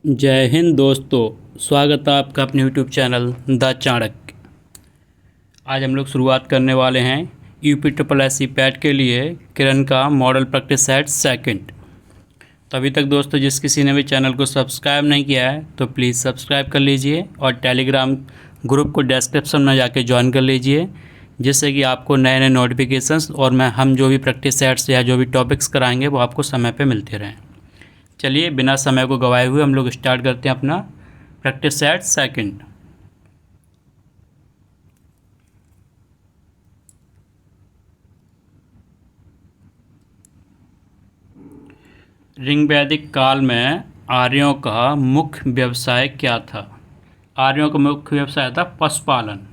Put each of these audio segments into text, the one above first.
जय हिंद दोस्तों, स्वागत है आपका अपने यूट्यूब चैनल द चाणक्य। आज हम लोग शुरुआत करने वाले हैं UP triple S C PET के लिए किरण का मॉडल प्रैक्टिस सेट सेकंड। तो अभी तक दोस्तों जिस किसी ने भी चैनल को सब्सक्राइब नहीं किया है तो प्लीज़ सब्सक्राइब कर लीजिए और टेलीग्राम ग्रुप को डिस्क्रिप्शन में जाके ज्वाइन कर लीजिए, जिससे कि आपको नए नए नोटिफिकेशंस और हम जो भी प्रैक्टिस सेट्स या जो भी टॉपिक्स कराएंगे वो आपको समय पे मिलते रहें। चलिए बिना समय को गवाए हुए हम लोग स्टार्ट करते हैं अपना प्रैक्टिस सेट सेकंड। ऋग वैदिक काल में आर्यों का मुख्य व्यवसाय क्या था? आर्यों का मुख्य व्यवसाय था पशुपालन।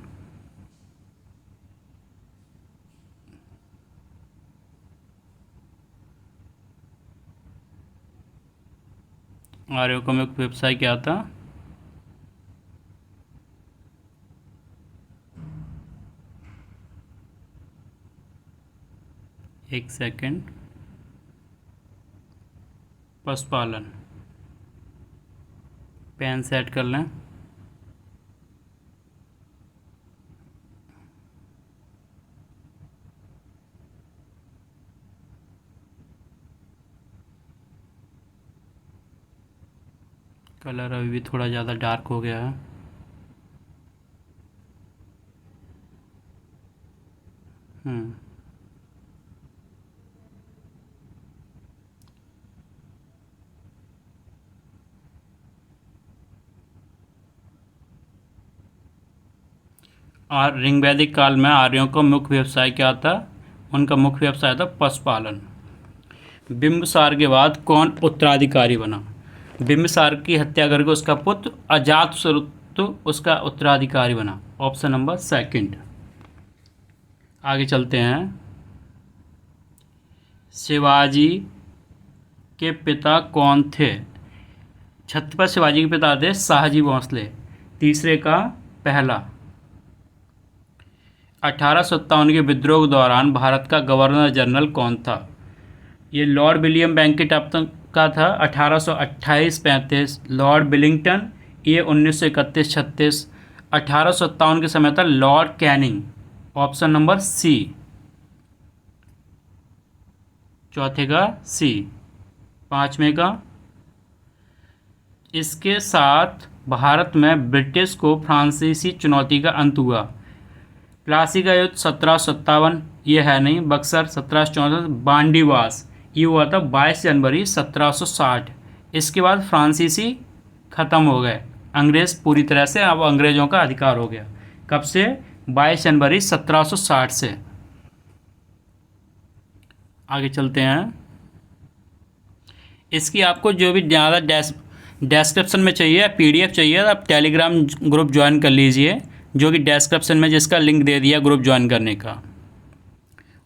आर्यों का मुख्य व्यवसाय क्या था? एक सेकंड। पशुपालन। पेन सेट कर लें। कलर अभी भी थोड़ा ज़्यादा डार्क हो गया है। हम्म और ऋग वैदिक काल में आर्यों का मुख्य व्यवसाय क्या था? उनका मुख्य व्यवसाय था पशुपालन। बिंबिसार के बाद कौन उत्तराधिकारी बना? बिंबिसार की हत्या करके उसका पुत्र अजातशत्रु उसका उत्तराधिकारी बना। Option number second. आगे चलते हैं। शिवाजी के पिता कौन थे? छत्रपति शिवाजी के पिता थे शाहजी भोंसले। तीसरे का पहला। 1857 के विद्रोह के दौरान भारत का गवर्नर जनरल कौन था? ये लॉर्ड विलियम बेंकिंगटन का था 1828-35। लॉर्ड विलिंगटन ये 1931-36। 1857 के समय था Lord Canning. Option number C. चौथे का सी। पांचवें का। इसके साथ भारत में ब्रिटिश को फ्रांसीसी चुनौती का अंत हुआ। प्लासी का युद्ध 1757, ये है नहीं। बक्सर 1764। बांडीवास ये हुआ था 22 जनवरी 1760। इसके बाद फ्रांसीसी ख़त्म हो गए। अंग्रेज़ पूरी तरह से अब अंग्रेज़ों का अधिकार हो गया। कब से? 22 जनवरी 1760 से। आगे चलते हैं। इसकी आपको जो भी ज़्यादा डिस्क्रिप्शन में चाहिए पीडीएफ चाहिए तो आप टेलीग्राम ग्रुप ज्वाइन कर लीजिए, जो कि डिस्क्रिप्शन में जिसका लिंक दे दिया ग्रुप ज्वाइन करने का।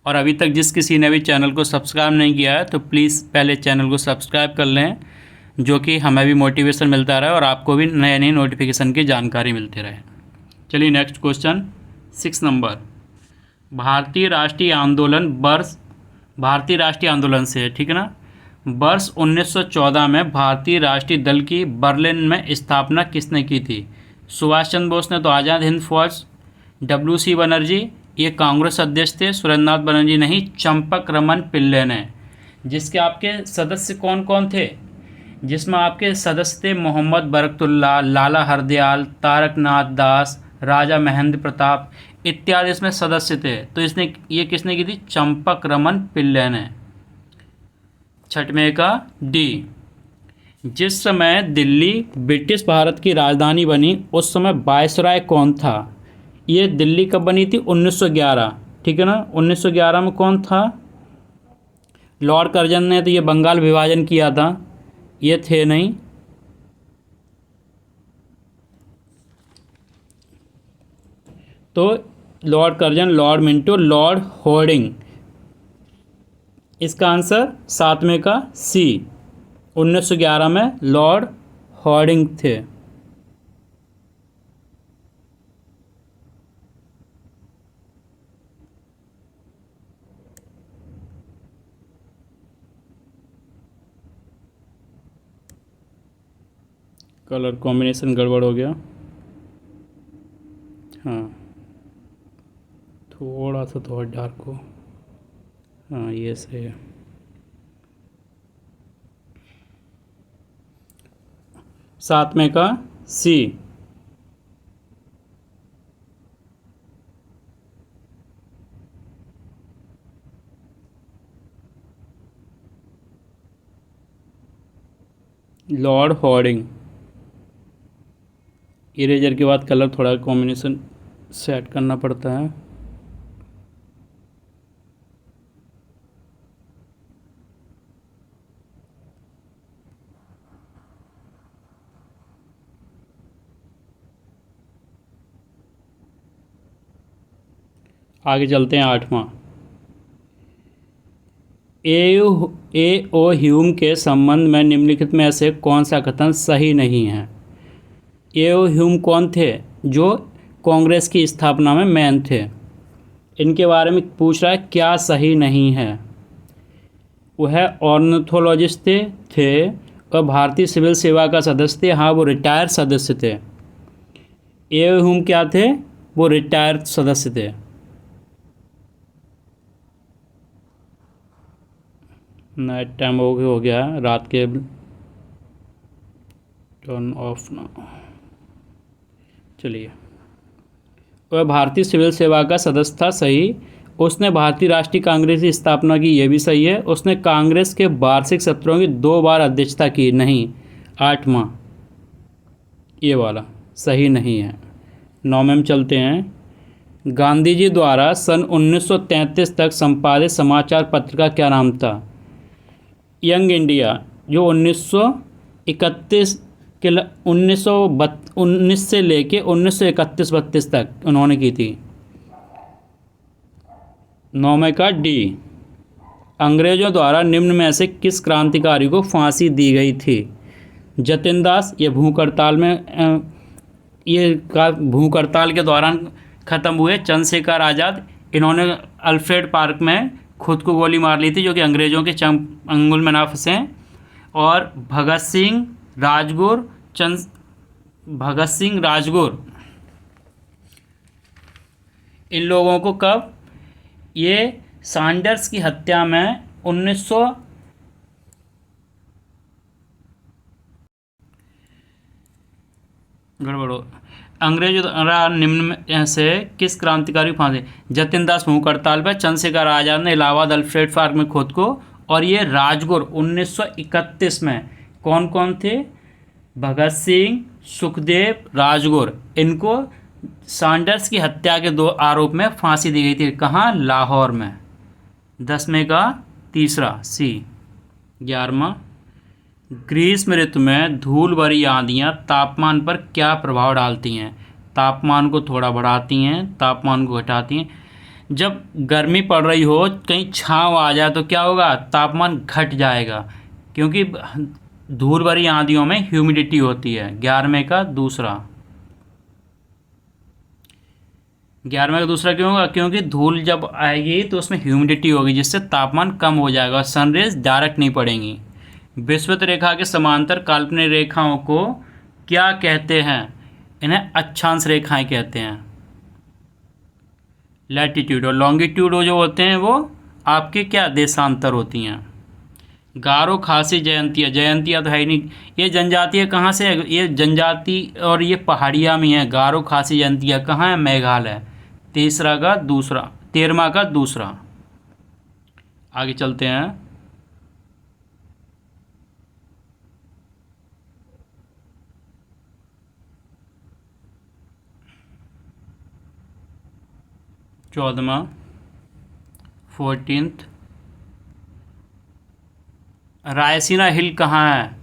और अभी तक जिस किसी ने भी चैनल को सब्सक्राइब नहीं किया है तो प्लीज़ पहले चैनल को सब्सक्राइब कर लें, जो कि हमें भी मोटिवेशन मिलता रहे और आपको भी नए नए नोटिफिकेशन की जानकारी मिलती रहे। चलिए नेक्स्ट क्वेश्चन 6 नंबर। भारतीय राष्ट्रीय आंदोलन वर्ष। भारतीय राष्ट्रीय आंदोलन से है, ठीक है ना। वर्ष 1914 में भारतीय राष्ट्रीय दल की बर्लिन में स्थापना किसने की थी? सुभाष चंद्र बोस ने तो आज़ाद हिंद फौज। डब्ल्यू सी बनर्जी ये कांग्रेस अध्यक्ष थे। सुरेंद्रनाथ बनर्जी नहीं, चंपक रमन पिल्ले ने। जिसके आपके सदस्य कौन कौन थे? जिसमें आपके सदस्य थे मोहम्मद बरकतुल्ला, लाला हरदयाल, तारकनाथ दास, राजा महेंद्र प्रताप इत्यादि इसमें सदस्य थे। तो इसने ये किसने की थी? चंपक रमन पिल्ले ने। छठवें का डी। जिस समय दिल्ली ब्रिटिश भारत की राजधानी बनी उस समय वायसराय कौन था? ये दिल्ली कब बनी थी? 1911, ठीक है ना। 1911 में कौन था? लॉर्ड कर्जन ने तो ये बंगाल विभाजन किया था, ये थे नहीं। तो Lord Curzon, Lord Minto, Lord hoarding. इसका आंसर सातवें का सी। 1911 में लॉर्ड हॉर्डिंग थे। कलर कॉम्बिनेशन गड़बड़ हो गया। हाँ, थोड़ा सा तो और डार्क हो। हाँ, ये सही है। सातवें का सी। Lord Harding. इरेजर के बाद कलर थोड़ा कॉम्बिनेशन सेट करना पड़ता है। आगे चलते हैं आठवां। ए ओ ह्यूम के संबंध में निम्नलिखित में से कौन सा कथन सही नहीं है। ए ओ ह्यूम कौन थे? जो कांग्रेस की स्थापना में मैन थे। इनके बारे में पूछ रहा है क्या सही नहीं है। वह ऑर्निथोलॉजिस्ट थे और भारतीय सिविल सेवा का सदस्य थे। हाँ, वो रिटायर्ड सदस्य थे। ए ओ ह्यूम क्या थे? वो रिटायर्ड सदस्य थे। नाइट टाइम हो गया, रात के। टर्न ऑफ ना। चलिए, वह भारतीय सिविल सेवा का सदस्य था, सही। उसने भारतीय राष्ट्रीय कांग्रेस की स्थापना की, यह भी सही है। उसने कांग्रेस के वार्षिक सत्रों की 2 बार अध्यक्षता की, नहीं। आठवां ये वाला सही नहीं है। 9वें में चलते हैं। गांधी जी द्वारा सन 1933 तक संपादित समाचार पत्र का क्या नाम था? यंग इंडिया, जो 1931 के 1919 से लेके 1931-32 तक उन्होंने की थी। 9वें का डी। अंग्रेजों द्वारा निम्न में से किस क्रांतिकारी को फांसी दी गई थी? जतिन दास। ये भूख हड़ताल में भूख हड़ताल के दौरान ख़त्म हुए। चंद्रशेखर आज़ाद, इन्होंने अल्फ्रेड पार्क में खुद को गोली मार ली थी, जो कि अंग्रेज़ों के अंगुल में ना फंसे। और भगत सिंह राजगुरु, इन लोगों को कब? ये सैंडर्स की हत्या में 1900 गड़बड़ हो। अंग्रेजों द्वारा निम्न में से किस क्रांतिकारी फांसी? जतिन दास भूख हड़ताल पर, चंद्रशेखर आज़ाद ने इलाहाबाद अल्फ्रेड पार्क में खुद को, और ये राजगुरु 1931 में। कौन कौन थे? भगत सिंह, सुखदेव, राजगुरु। इनको सैंडर्स की हत्या के 2 आरोप में फांसी दी गई थी। कहाँ? लाहौर में। 10वें का तीसरा सी। 11वां, ग्रीष्म ऋतु में धूल भरी आंधियाँ तापमान पर क्या प्रभाव डालती हैं? तापमान को थोड़ा बढ़ाती हैं, तापमान को घटाती हैं। जब गर्मी पड़ रही हो, कहीं छाँव आ जाए तो क्या होगा? तापमान घट जाएगा, क्योंकि धूल भरी आंधियों में ह्यूमिडिटी होती है। 11वें का दूसरा। 11वें का दूसरा क्यों होगा? क्योंकि धूल जब आएगी तो उसमें ह्यूमिडिटी होगी, जिससे तापमान कम हो जाएगा और सनरेज डायरेक्ट नहीं पड़ेंगी। विषुवत रेखा के समांतर काल्पनिक रेखाओं को क्या कहते हैं? इन्हें अक्षांश रेखाएं कहते हैं। लैटिट्यूड और लॉन्गिट्यूड जो होते हैं वो आपके क्या? देशांतर होती हैं। गारो, खासी, जयंतिया तो है ही नहीं। ये जनजातीय कहाँ से है? ये जनजाति और ये पहाड़िया में है। गारो, खासी, जयंतिया कहाँ है? मेघालय। 13वां का दूसरा। आगे चलते हैं। चौदहवां 14th। रायसीना हिल कहाँ है?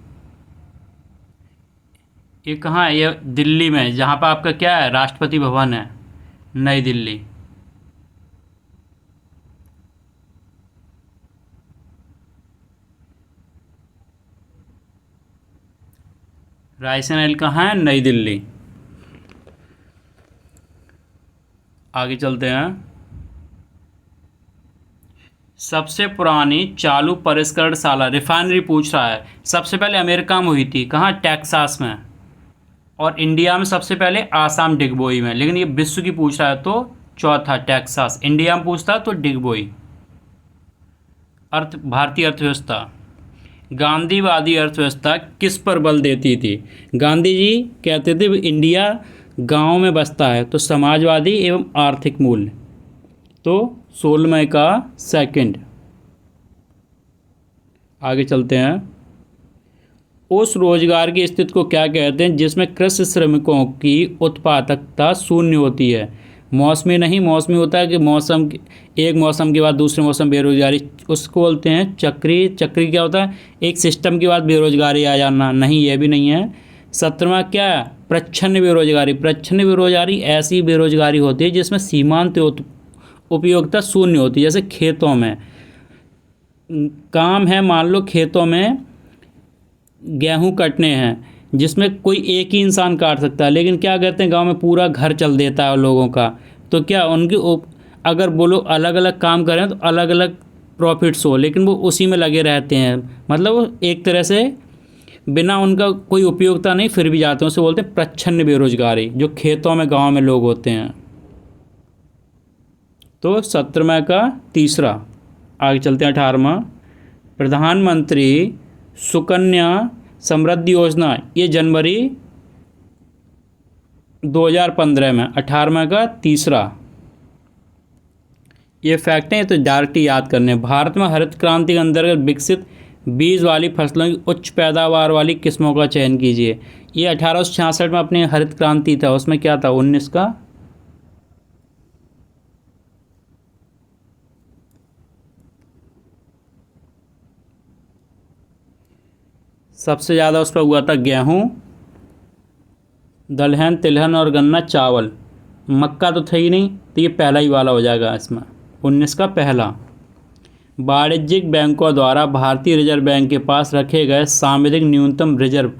ये कहाँ है? ये दिल्ली में, जहाँ पर आपका क्या है? राष्ट्रपति भवन है, नई दिल्ली। रायसीना हिल कहाँ है? नई दिल्ली। आगे चलते हैं। सबसे पुरानी चालू परिष्करणशाला, रिफाइनरी पूछ रहा है। सबसे पहले अमेरिका में हुई थी। कहाँ? टेक्सास में। और इंडिया में सबसे पहले आसाम डिगबोई में, लेकिन ये विश्व की पूछ रहा है तो चौथा टेक्सास। इंडिया में पूछता तो डिगबोई। भारतीय अर्थव्यवस्था, गांधीवादी अर्थव्यवस्था किस पर बल देती थी? गांधी जी कहते थे इंडिया गांव में बसता है, तो समाजवादी एवं आर्थिक मूल्य, तो 16 का सेकंड। आगे चलते हैं। उस रोजगार की स्थिति को क्या कहते हैं जिसमें कृषि श्रमिकों की उत्पादकता शून्य होती है? मौसमी नहीं, मौसमी होता है कि एक मौसम के बाद दूसरे मौसम बेरोजगारी, उसको बोलते हैं चक्री। चक्री क्या होता है? एक सिस्टम के बाद बेरोजगारी आ जाना, नहीं ये भी नहीं है। 17वां क्या? प्रच्छन्न बेरोजगारी। प्रच्छन्न बेरोजगारी ऐसी बेरोजगारी होती है जिसमें सीमांत उपयोगिता शून्य होती है। जैसे खेतों में काम है, मान लो खेतों में गेहूं कटने हैं, जिसमें कोई एक ही इंसान काट सकता है, लेकिन क्या करते हैं गांव में पूरा घर चल देता है लोगों का, तो क्या उनकी अगर वो लोग अलग अलग काम करें तो अलग अलग प्रॉफिट्स हो, लेकिन वो उसी में लगे रहते हैं, मतलब वो एक तरह से बिना उनका कोई उपयोगिता नहीं फिर भी जाते हैं, उसे बोलते हैं प्रच्छन्न बेरोजगारी, जो खेतों में गाँव में लोग होते हैं। तो 17वां का तीसरा। आगे चलते हैं 18वां। प्रधानमंत्री सुकन्या समृद्धि योजना, ये जनवरी 2015 में। 18वां का तीसरा। ये फैक्ट हैं, तो डायरेक्ट याद करने। भारत में हरित क्रांति के अंतर्गत विकसित बीज वाली फसलों की उच्च पैदावार वाली किस्मों का चयन कीजिए। ये 1866 में अपनी हरित क्रांति था, उसमें क्या था? 19 का सबसे ज़्यादा उस पर हुआ था गेहूँ, दलहन, तिलहन और गन्ना, चावल। मक्का तो था ही नहीं, तो ये पहला ही वाला हो जाएगा इसमें। 19 का पहला। वाणिज्यिक बैंकों द्वारा भारतीय रिजर्व बैंक के पास रखे गए सामयिक न्यूनतम रिजर्व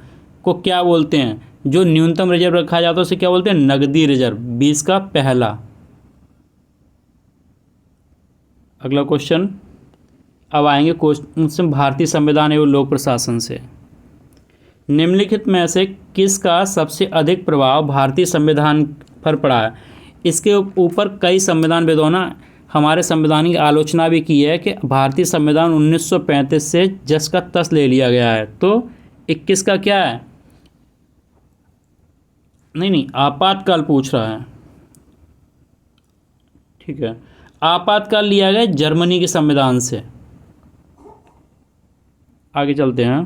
को क्या बोलते हैं? जो न्यूनतम रिजर्व रखा जाता है उसे क्या बोलते हैं? नकदी रिजर्व। 20 का पहला। अगला क्वेश्चन। अब आएंगे क्वेश्चन भारतीय संविधान एवं लोक प्रशासन से। निम्नलिखित में से किसका सबसे अधिक प्रभाव भारतीय संविधान पर पड़ा है? इसके ऊपर कई संविधानविदों ने हमारे संविधान की आलोचना भी की है कि भारतीय संविधान 1935 से जस का तस ले लिया गया है। तो 21 का क्या है? नहीं, आपातकाल पूछ रहा है। ठीक है, आपातकाल लिया गया जर्मनी के संविधान से। आगे चलते हैं।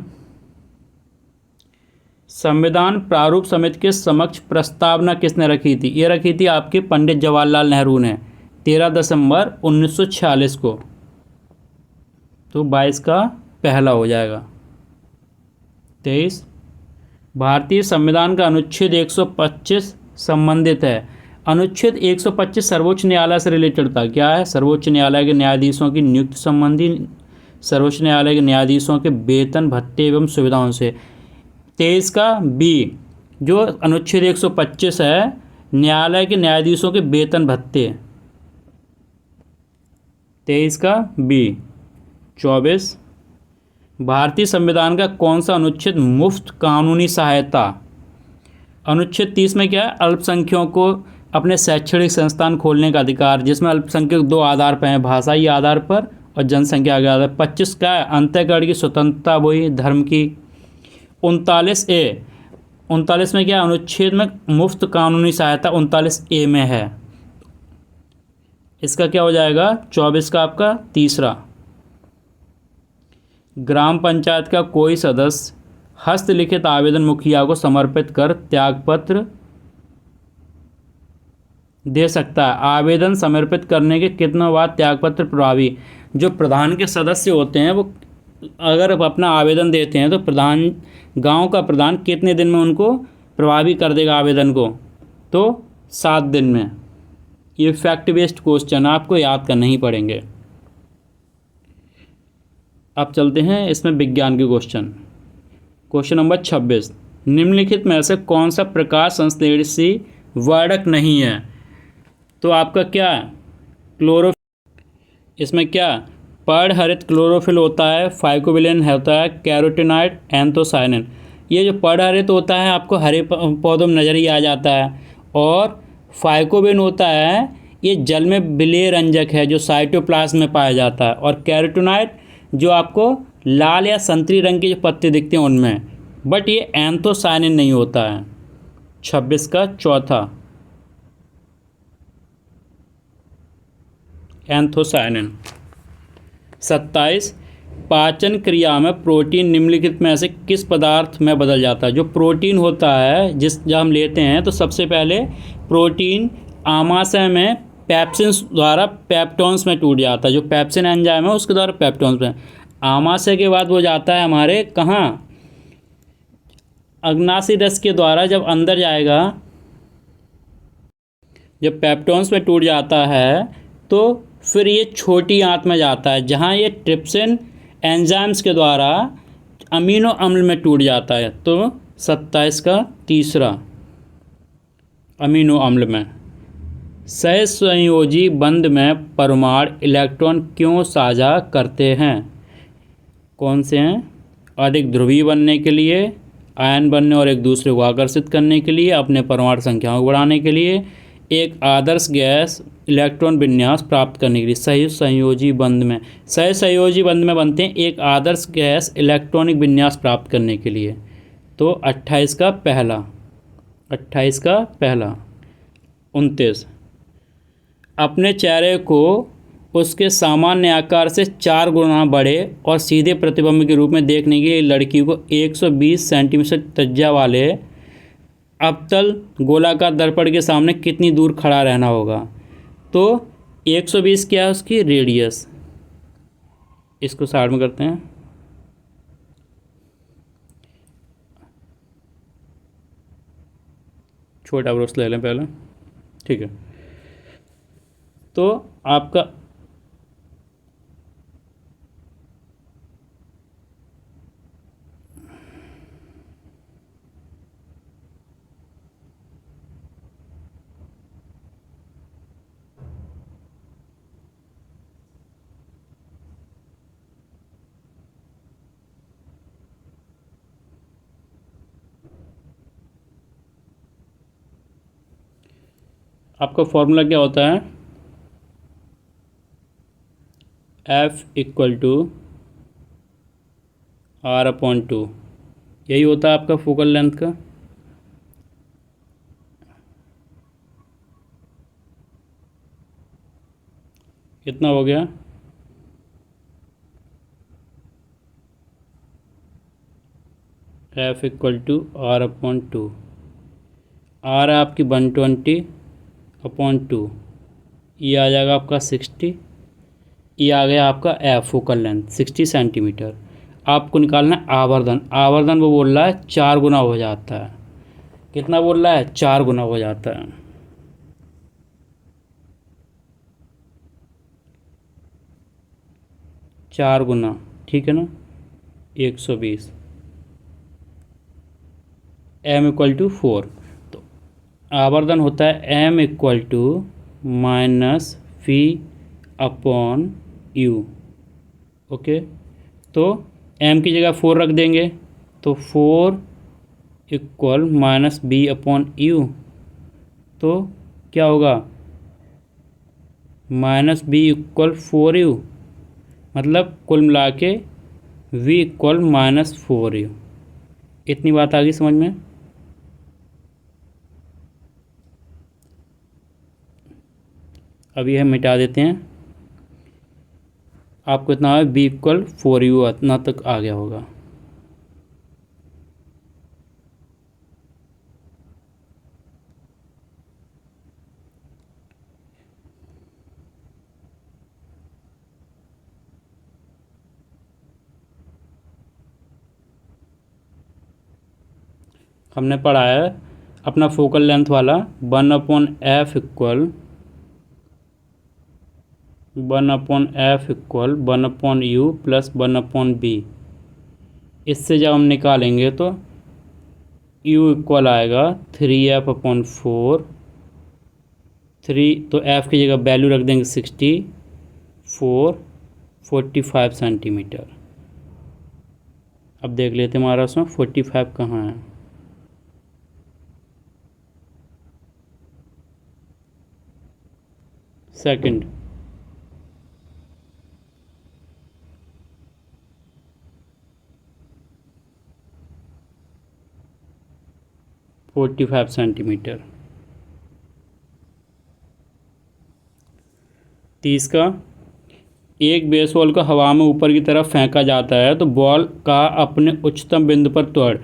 संविधान प्रारूप समिति के समक्ष प्रस्तावना किसने रखी थी? ये रखी थी आपके पंडित जवाहरलाल नेहरू ने 13 दिसंबर 1946 को। तो 22 का पहला हो जाएगा। 23। भारतीय संविधान का अनुच्छेद 125 संबंधित है। अनुच्छेद 125 सर्वोच्च न्यायालय से रिलेटेड था। क्या है? सर्वोच्च न्यायालय के न्यायाधीशों की नियुक्ति संबंधी, सर्वोच्च न्यायालय के न्यायाधीशों के वेतन, भत्ते एवं सुविधाओं से। 23 का बी, जो अनुच्छेद 125 है, न्यायालय के न्यायाधीशों के वेतन भत्ते। 23 का बी। 24। भारतीय संविधान का कौन सा अनुच्छेद मुफ्त कानूनी सहायता? अनुच्छेद 30 में क्या है? अल्पसंख्यकों को अपने शैक्षणिक संस्थान खोलने का अधिकार, जिसमें अल्पसंख्यक 2 आधार पर हैं, भाषाई आधार पर और जनसंख्या के आधार पर। 25 का है? अंतःकरण की स्वतंत्रता, वही धर्म की। 39 ए, 39 में क्या? अनुच्छेद में मुफ्त कानूनी सहायता 39 ए में है। इसका क्या हो जाएगा? 24 का आपका तीसरा। ग्राम पंचायत का कोई सदस्य हस्तलिखित आवेदन मुखिया को समर्पित कर त्यागपत्र दे सकता है। आवेदन समर्पित करने के कितनों बाद त्यागपत्र प्रभावी? जो प्रधान के सदस्य होते हैं वो अगर अपना आवेदन देते हैं तो प्रधान, गांव का प्रधान कितने दिन में उनको प्रभावी कर देगा आवेदन को? तो 7 दिन में। ये फैक्ट बेस्ड क्वेश्चन आपको याद करने ही पड़ेंगे। अब चलते हैं इसमें विज्ञान के क्वेश्चन। Question number 26। निम्नलिखित में से कौन सा प्रकाश संश्लेषी वर्णक नहीं है? तो आपका क्या है? क्लोरोफिल। इसमें क्या? पर्णहरित क्लोरोफिल होता है, फाइकोबिलिन होता है, कैरोटीनॉइड, एंथोसायनिन। ये जो पर्णहरित होता है आपको हरे पौधों में नज़र ही आ जाता है। और फाइकोबिन होता है, ये जल में विलेय रंजक है जो साइटोप्लाज्म में पाया जाता है। और कैरोटीनॉयड जो आपको लाल या संतरी रंग के जो पत्ते दिखते हैं उनमें, बट ये एंथोसायनिन नहीं होता है। 26 का चौथा, एंथोसायनिन। 27, पाचन क्रिया में प्रोटीन निम्नलिखित में से किस पदार्थ में बदल जाता है। जो प्रोटीन होता है जब हम लेते हैं तो सबसे पहले प्रोटीन आमाशय में पेप्सिन द्वारा पेप्टोन्स में टूट जाता है। जो पेप्सिन एंजाइम है उसके द्वारा पेप्टोन्स में, आमाशय के बाद वो जाता है हमारे कहाँ, अग्नाशय रस के द्वारा जब अंदर जाएगा, जब पेप्टोन्स में टूट जाता है तो फिर ये छोटी आंत में जाता है जहाँ ये ट्रिप्सिन एंजाइम्स के द्वारा अमीनो अम्ल में टूट जाता है। तो 27 का तीसरा, अमीनो अम्ल में। सहसंयोजी बंध में परमाणु इलेक्ट्रॉन क्यों साझा करते हैं। कौन से हैं, अधिक ध्रुवीय बनने के लिए, आयन बनने और एक दूसरे को आकर्षित करने के लिए, अपने परमाणु संख्याओं को बढ़ाने के लिए, एक आदर्श गैस इलेक्ट्रॉन विन्यास प्राप्त करने के लिए। सहसंयोजी बंध में, सहसंयोजी बंध में बनते हैं एक आदर्श गैस इलेक्ट्रॉनिक विन्यास प्राप्त करने के लिए। तो 28 का पहला, 28 का पहला। 29, अपने चेहरे को उसके सामान्य आकार से 4 गुना बड़े और सीधे प्रतिबिंब के रूप में देखने के लिए लड़की को 120 सेंटीमीटर त्रिज्या वाले अवतल गोलाकार दर्पण के सामने कितनी दूर खड़ा रहना होगा। तो 120 क्या है उसकी रेडियस, इसको साइड में करते हैं। छोटा ब्रश ले लें पहले, ठीक है। तो आपका आपका फॉर्मूला क्या होता है, F इक्वल टू R/2, यही होता है आपका फोकल लेंथ का। कितना हो गया, F equal to R/2। R है आपकी 120/2, ये आ जाएगा आपका 60, ये आ गया आपका F फोकल लेंथ 60 सेंटीमीटर। आपको निकालना है आवर्धन। आवर्धन वो बोल रहा है 4 गुना हो जाता है। कितना बोल रहा है, 4 गुना हो जाता है। चार गुना, ठीक है ना, 120। M इक्वल टू 4, तो आवर्धन होता है M equal to -V/U। Okay, तो M की जगह 4 रख देंगे तो 4 इक्वल -B/U। तो क्या होगा, -B इक्वल 4U, मतलब कुल मिला के V इक्वल -4U। इतनी बात आ गई समझ में। अभी हम मिटा देते हैं। आपको इतना है B इक्वल 4U, इतना तक आ गया होगा। हमने पढ़ा है अपना फोकल लेंथ वाला 1/F equal 1/U plus 1/B। इससे जब हम निकालेंगे तो U इक्वल आएगा 3F/4। 3 तो F की जगह वैल्यू रख देंगे 60, 4 45 सेंटीमीटर। अब देख लेते हैं हमारा उसमें 45 कहाँ है। Second, centimetre. 30 का, एक बेसबॉल को हवा में ऊपर की तरफ फेंका जाता है तो बॉल का अपने उच्चतम बिंदु पर त्वरण,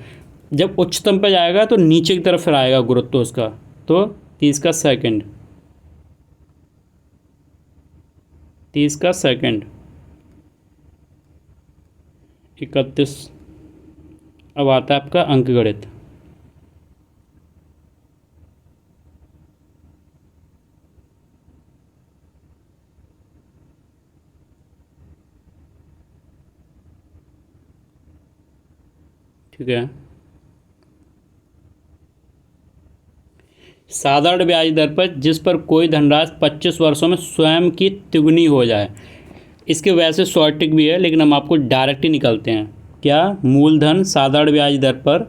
जब उच्चतम पे जाएगा तो नीचे की तरफ फिर आएगा गुरुत्व उसका। तो 30 का सेकंड, 30 का सेकंड। 31, अब आता है आपका अंकगणित। ठीक है, साधारण ब्याज दर पर जिस पर कोई धनराशि 25 वर्षों में स्वयं की तिगुनी हो जाए, इसके वैसे शॉर्ट ट्रिक भी है लेकिन हम आपको डायरेक्ट ही निकलते हैं। क्या, मूलधन साधारण ब्याज दर पर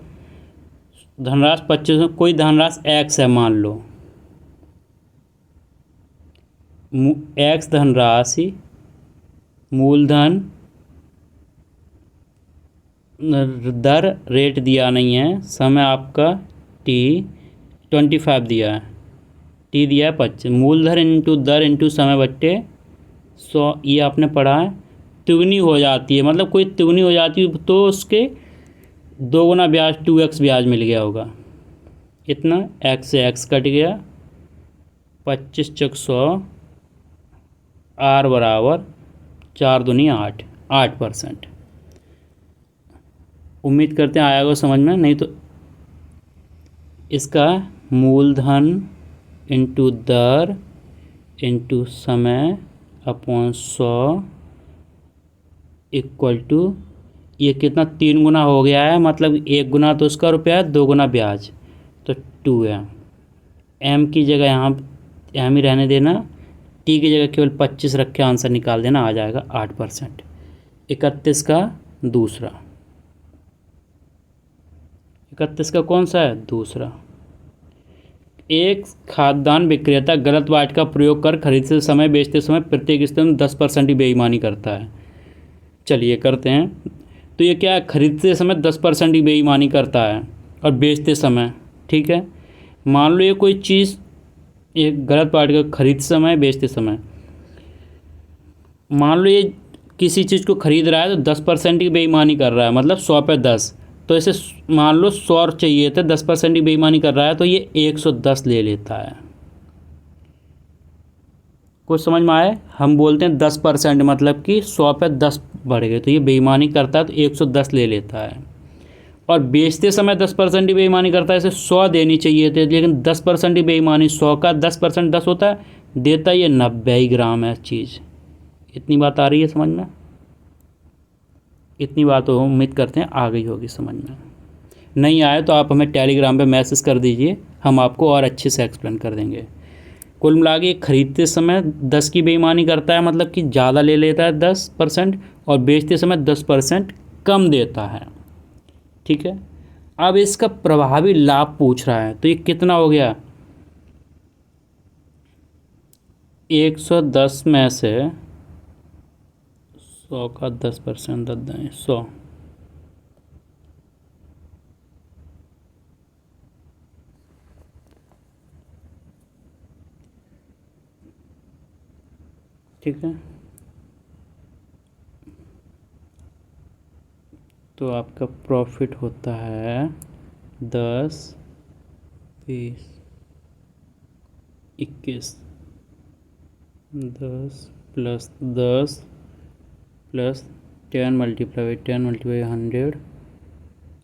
धनराशि 25 में कोई धनराशि एक्स है मान लो, एक्स धनराशि, मूलधन दर रेट दिया नहीं है, समय आपका T25 दिया है, T दिया है 25, मूलधन इंटू दर इंटू समय बट्टे 100, ये आपने पढ़ा है। तिगुनी हो जाती है, मतलब कोई तिगुनी हो जाती है तो उसके 2 गुना ब्याज 2x ब्याज मिल गया होगा। इतना x से x कट गया, 25 चक 100, R बराबर 4 दूनी 8, 8%। उम्मीद करते हैं आया होगा समझ में, नहीं तो इसका मूलधन इंटू दर इंटू समय अपॉन 100 इक्वल टू, ये कितना 3 गुना हो गया है, मतलब 1 गुना तो उसका रुपया है, 2 गुना ब्याज, तो 2m। m की जगह यहाँ m ही रहने देना, t की जगह केवल 25 रख के आंसर निकाल देना, आ जाएगा 8%। 31 का दूसरा, 31 का कौन सा है, दूसरा। एक खाद्यान्न विक्रेता गलत बाट का प्रयोग कर खरीदते समय बेचते समय प्रत्येक स्थिति में 10% ही बेईमानी करता है। चलिए करते हैं। तो ये क्या है, खरीदते समय 10% ही बेईमानी करता है और बेचते समय, ठीक है। मान लो ये कोई चीज़, एक गलत बाट का खरीदते समय बेचते समय, मान लो ये किसी चीज़ को खरीद रहा है तो 10% की बेईमानी कर रहा है, मतलब 100 पे 10, तो इसे मान लो 100 चाहिए था, 10% की बेईमानी कर रहा है तो ये 110 ले लेता है। कुछ समझ में आए, हम बोलते हैं 10%, मतलब कि 100 पे 10 बढ़ गए, तो ये बेईमानी करता है तो 110 ले लेता है। और बेचते समय 10% की बेईमानी करता है, इसे 100 देनी चाहिए थे, लेकिन 10% की बेईमानी, 100 का 10% 10 होता है, देता ये 90 ग्राम है चीज़। इतनी बात आ रही है समझ में, इतनी बात हो, उम्मीद करते हैं आ गई होगी समझ में। नहीं आए तो आप हमें टेलीग्राम पे मैसेज कर दीजिए, हम आपको और अच्छे से एक्सप्लेन कर देंगे। कुल मिला के खरीदते समय 10 की बेईमानी करता है, मतलब कि ज़्यादा ले लेता है 10%, और बेचते समय 10% कम देता है, ठीक है। अब इसका प्रभावी लाभ पूछ रहा है, तो ये कितना हो गया, 110 में से 100 का 10% दे दें, 100, ठीक है। तो आपका प्रॉफिट होता है 10, 20, 21, 10 plus 10 plus 10 multiply by 10 multiply 100,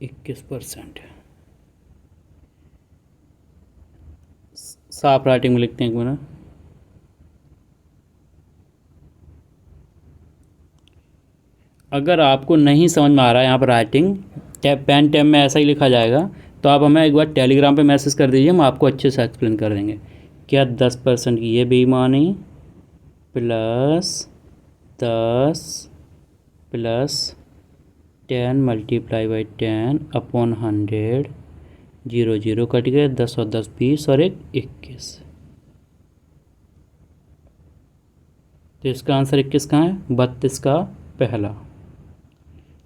21%। साफ राइटिंग में लिखते हैं एक मिनट। अगर आपको नहीं समझ में आ रहा है यहाँ पर राइटिंग, पेन टैब में ऐसा ही लिखा जाएगा, तो आप हमें एक बार टेलीग्राम पे मैसेज कर दीजिए, हम आपको अच्छे से एक्सप्लेन कर देंगे। क्या 10% की ये बेईमानी plus 10 plus 10 multiply by 10 upon 100, 0 0 cut गए, 10 और 10 20 और 1 21। तो इसका आंसर 21 कहाँ है? 32 का पहला।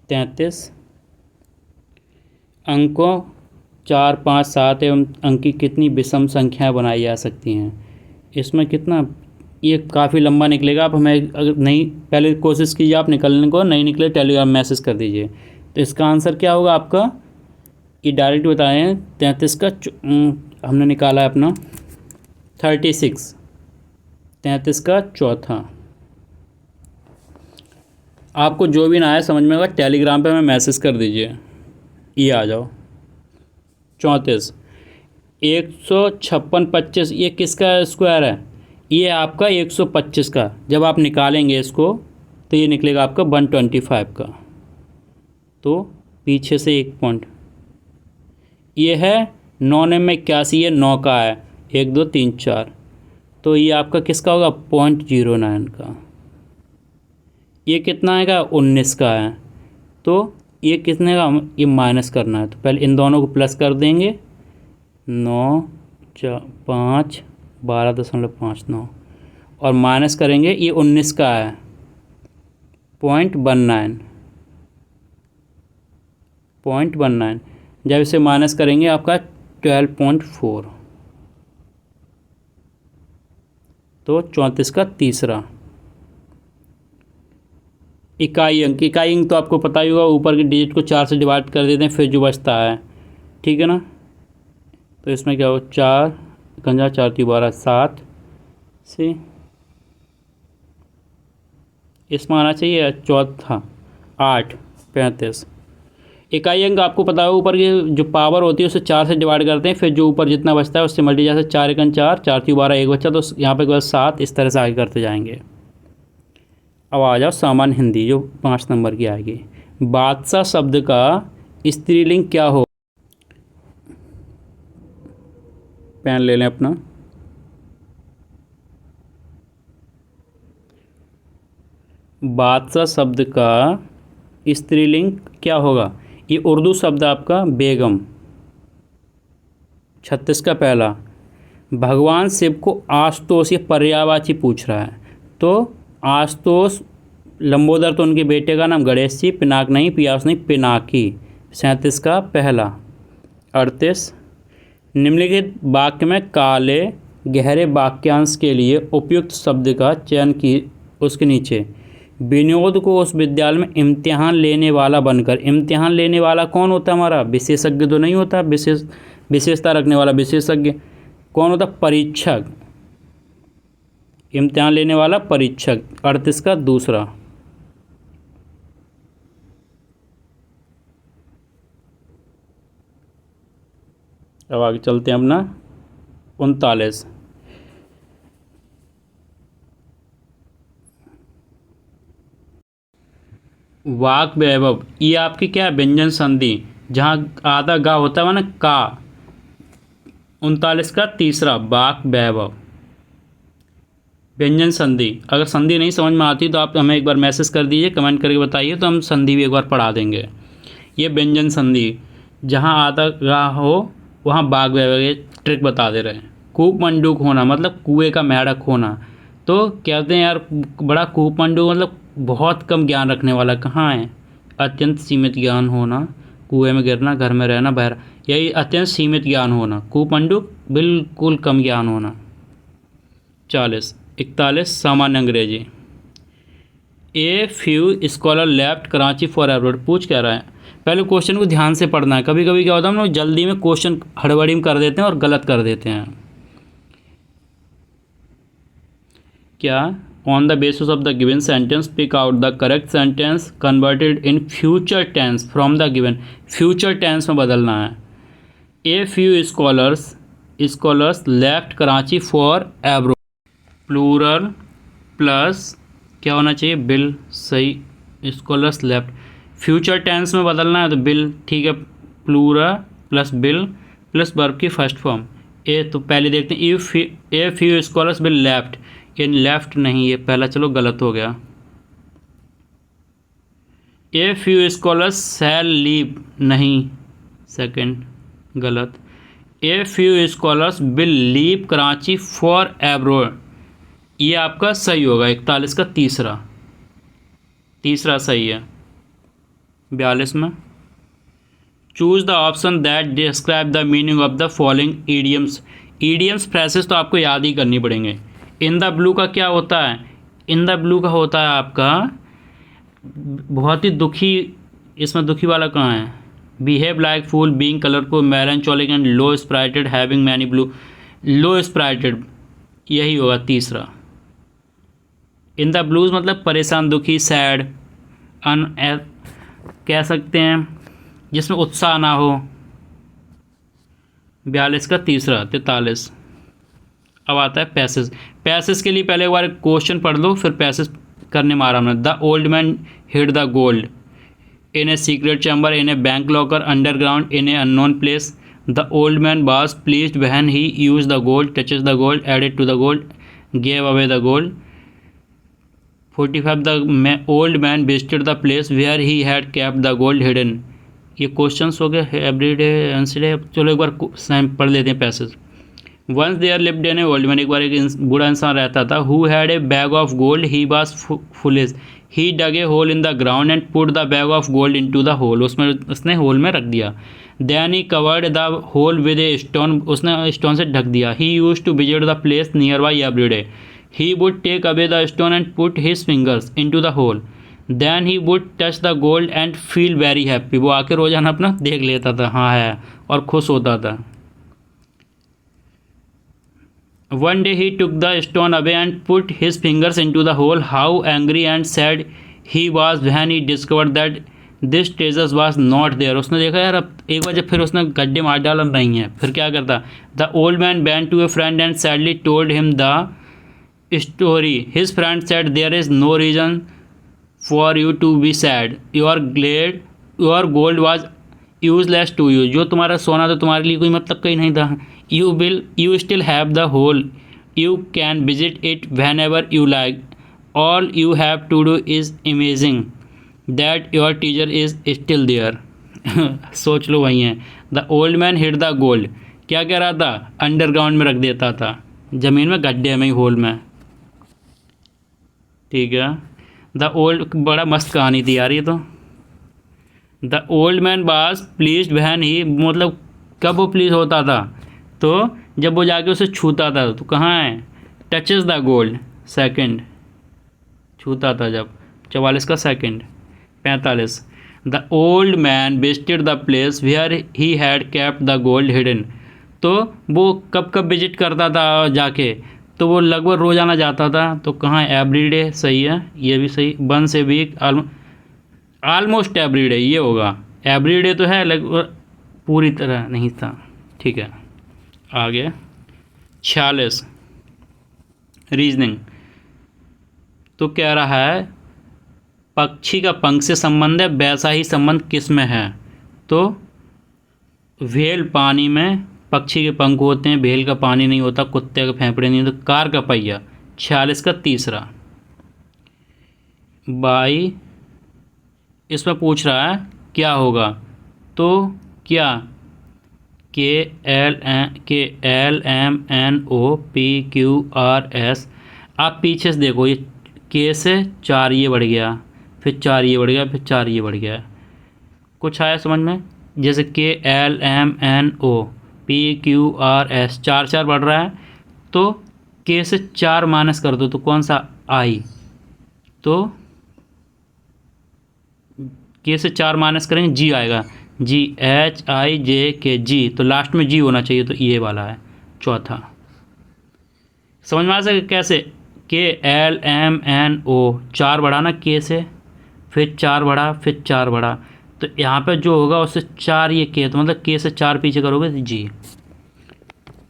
33 अंकों 4 5 7 एवं अंक की कितनी विषम संख्याएं बनाई जा सकती हैं? इसमें कितना, ये काफ़ी लंबा निकलेगा। आप हमें अगर नहीं, पहले कोशिश कीजिए आप निकलने को, नहीं निकले टेलीग्राम मैसेज कर दीजिए। तो इसका आंसर क्या होगा आपका? ये डायरेक्ट बताएं। 33 का हमने निकाला है अपना 36, 33 का चौथा। आपको जो भी ना आए समझ में होगा, टेलीग्राम पे हमें मैसेज कर दीजिए। ये आ जाओ 34, 156 25, ये किसका स्क्वायर है? ये आपका 125 का। जब आप निकालेंगे इसको तो ये निकलेगा आपका 125 का। तो पीछे से 1 पॉइंट, ये है 9 में 81, ये 9 का है, 1 2 3 4, तो ये आपका किसका होगा? 0.09 का। ये कितना आएगा? 19 का है। तो ये कितने का? ये माइनस करना है, तो पहले इन दोनों को प्लस कर देंगे। 9 4 5 12.59 और माइनस करेंगे, ये 19 का है, 0.19। जब इसे माइनस करेंगे आपका 12.4। तो 34 का तीसरा। इकाई अंक तो आपको पता ही होगा, ऊपर के डिजिट को 4 से डिवाइड कर देते हैं, फिर जो बचता है, ठीक है ना। तो इसमें क्या हो? 4 गंजा 4 3 12 7 से इसमें आना चाहिए चौथा 8 35। इकाई अंक आपको पता है, ऊपर की जो पावर होती है उसे 4 से डिवाइड करते हैं, फिर जो ऊपर जितना बचता है उससे मल्टीप्लाई जैसे 4 1 4 4 3 12 1 बच्चा, तो यहाँ पे बस 7, इस तरह से आगे करते जाएंगे। अब आ जाओ सामान्य हिंदी, जो 5 नंबर की आएगी। बादशाह शब्द का स्त्रीलिंग क्या हो? पेन ले लें अपना। बादशाह शब्द का स्त्रीलिंग क्या होगा? ये उर्दू शब्द आपका बेगम, 36 का पहला। भगवान शिव को आशुतोष, ये पर्यायवाची पूछ रहा है, तो आशुतोष लंबोदर तो उनके बेटे का नाम, गणेश जी, पिनाक नहीं, पियास नहीं, पिनाकी, 37 का पहला। 38 निम्नलिखित वाक्य में काले गहरे वाक्यांश के लिए उपयुक्त शब्द का चयन की। उसके नीचे विनोद को उस विद्यालय में इम्तिहान लेने वाला बनकर, इम्तिहान लेने वाला कौन होता है हमारा? विशेषज्ञ तो नहीं होता, विशेषता रखने वाला विशेषज्ञ कौन होता? परीक्षक, इम्तिहान लेने वाला परीक्षक। 38 का दूसरा। अब आगे चलते हैं अपना 39। वाक वैभव, ये आपकी क्या है? व्यंजन संधि, जहाँ आधा गा होता है ना का। 39 का तीसरा वाक वैभव, व्यंजन संधि। अगर संधि नहीं समझ में आती तो आप हमें एक बार मैसेज कर दीजिए, कमेंट करके बताइए, तो हम संधि भी एक बार पढ़ा देंगे। ये व्यंजन संधि, जहाँ आधा गा हो वहाँ वाक वैभव, ये ट्रिक बता दे रहे हैं। कूप मंडूक होना मतलब कुएं का मेढ़क होना। तो कहते हैं यार बड़ा कूप मंडूक मतलब बहुत कम ज्ञान रखने वाला, कहाँ है? अत्यंत सीमित ज्ञान होना, कुएं में गिरना, घर में रहना, बहरा, यही अत्यंत सीमित ज्ञान होना। कूप मंडूक बिल्कुल कम ज्ञान होना। 40 41 सामान्य अंग्रेजी। A few scholar left Karachi for abroad, पूछ क्या रहा है? पहले क्वेश्चन को ध्यान से पढ़ना है। कभी कभी क्या होता है हम लोग जल्दी में क्वेश्चन हड़बड़ी में कर देते हैं और गलत कर देते हैं। क्या? On the basis of the given sentence pick out the correct sentence converted in future tense from the given. Future tense में बदलना है। A few scholars left Karachi for abroad, plural plus क्या होना चाहिए? बिल, सही। स्कॉलर्स लेफ्ट, फ्यूचर टेंस में बदलना है तो बिल, ठीक है। Plural plus will plus verb की फर्स्ट फॉर्म। ए तो पहले देखते हैं, if a few scholars will left, ये लेफ्ट नहीं, ये पहला चलो गलत हो गया। A few scholars shall leave, नहीं, सेकंड गलत। A few scholars will leave Karachi for abroad, ये आपका सही होगा 41 का तीसरा सही है। 42 में choose the option that describe the meaning of the following idioms. Idioms phrases तो आपको याद ही करनी पड़ेंगे। इन द ब्लू का क्या होता है? इन द ब्लू का होता है आपका बहुत ही दुखी, इसमें दुखी वाला कहाँ है? Behave like fool, being colourful, melancholic and low spirited, having many blue, low spirited, यही होगा तीसरा। इन द ब्लूज मतलब परेशान, दुखी, सैड, कह सकते हैं जिसमें उत्साह ना हो। 42 का तीसरा। 43 अब आता है पैसेज। पैसेज के लिए पहले एक बार क्वेश्चन पढ़ लो, फिर पैसेज करने में आराम। The old man hid the gold in a secret chamber in a bank locker underground in an unknown place. The old man was pleased when he use the gold, touches the gold, added to the gold, gave away the gold. 45 the old man visited the place where he had kept the gold hidden. ये questions हो गए everyday answer. चलो एक बार पढ़ लेते हैं passage. Once there lived an old man, एक बार एक बूढ़ा इंसान रहता था। Who had a bag of gold, he was foolish, he dug a hole in the ground and put the bag of gold into the hole, उसमें उसने hole में रख दिया। Then he covered the hole with a stone, उसने stone से ढक दिया। He used to visit the place near by everyday. He would take away the stone and put his fingers into the hole. Then he would touch the gold and feel very happy, वो आके रोजाना अपना देख लेता था, हाँ है, और खुश होता था। One day he took the stone away and put his fingers into the hole. How angry and sad he was when he discovered that this treasure was not there. उसने देखा यार अब एक बार जब फिर उसने गड्ढे मार डाला नहीं है, फिर क्या करता? The old man went to a friend and sadly told him the story. His friend said, there is no reason for you to be sad. Your gold was useless to you. जो तुम्हारा सोना था तुम्हारे लिए कोई मतलब का ही नहीं था। You still have the hole. You can visit it whenever you like. All you have to do is imagine that your teacher is still there. सोच लो वही है। The old man hid the gold. क्या कह रहा था? Underground में रख देता था, ज़मीन में, गड्ढे में, होल में। ठीक है। द ओल्ड, बड़ा मस्त कहानी थी यार ये तो। The old man was pleased when ही, मतलब कब वो प्लीज होता था? तो जब वो जाके उसे छूता था। तो कहाँ है? टचेस द गोल्ड, सेकंड, छूता था जब। 44 का second. 45 the old man visited the place where he had kept the gold hidden. तो वो कब कब विजिट करता था जाके? तो वो लगभग रोज़ाना जाता था। तो कहाँ? एवरीडे, सही है, ये भी सही। Once a week, almost everyday, ये होगा। एवरीडे तो है, लगभग पूरी तरह नहीं था। ठीक है, आगे 46 रीजनिंग। तो कह रहा है पक्षी का पंख से संबंध है, वैसा ही संबंध किस में है? तो व्हेल पानी में, पक्षी के पंख होते हैं, व्हेल का पानी नहीं होता, कुत्ते के फेफड़े नहीं होते, कार का पहिया। 46 का तीसरा। बाई, इसमें पूछ रहा है क्या होगा? तो क्या KLMNOPQRS। आप पीछे से देखो, ये के से 4 ये बढ़ गया, फिर 4 ये बढ़ गया, फिर 4 ये बढ़ गया। कुछ आया समझ में? जैसे KLMNOPQRS 4 बढ़ रहा है, तो के से 4 माइनस कर दो तो कौन सा? आई। तो के से 4 माइनस करेंगे, जी आएगा, GHIJK, जी। तो लास्ट में जी होना चाहिए, तो ये वाला है चौथा। समझ में आ सके कैसे? KLMNO 4 बढ़ा ना के से, फिर 4 बढ़ा, फिर 4 बढ़ा, तो यहाँ पे जो होगा उससे 4 ये के, तो मतलब के से 4 पीछे करोगे तो जी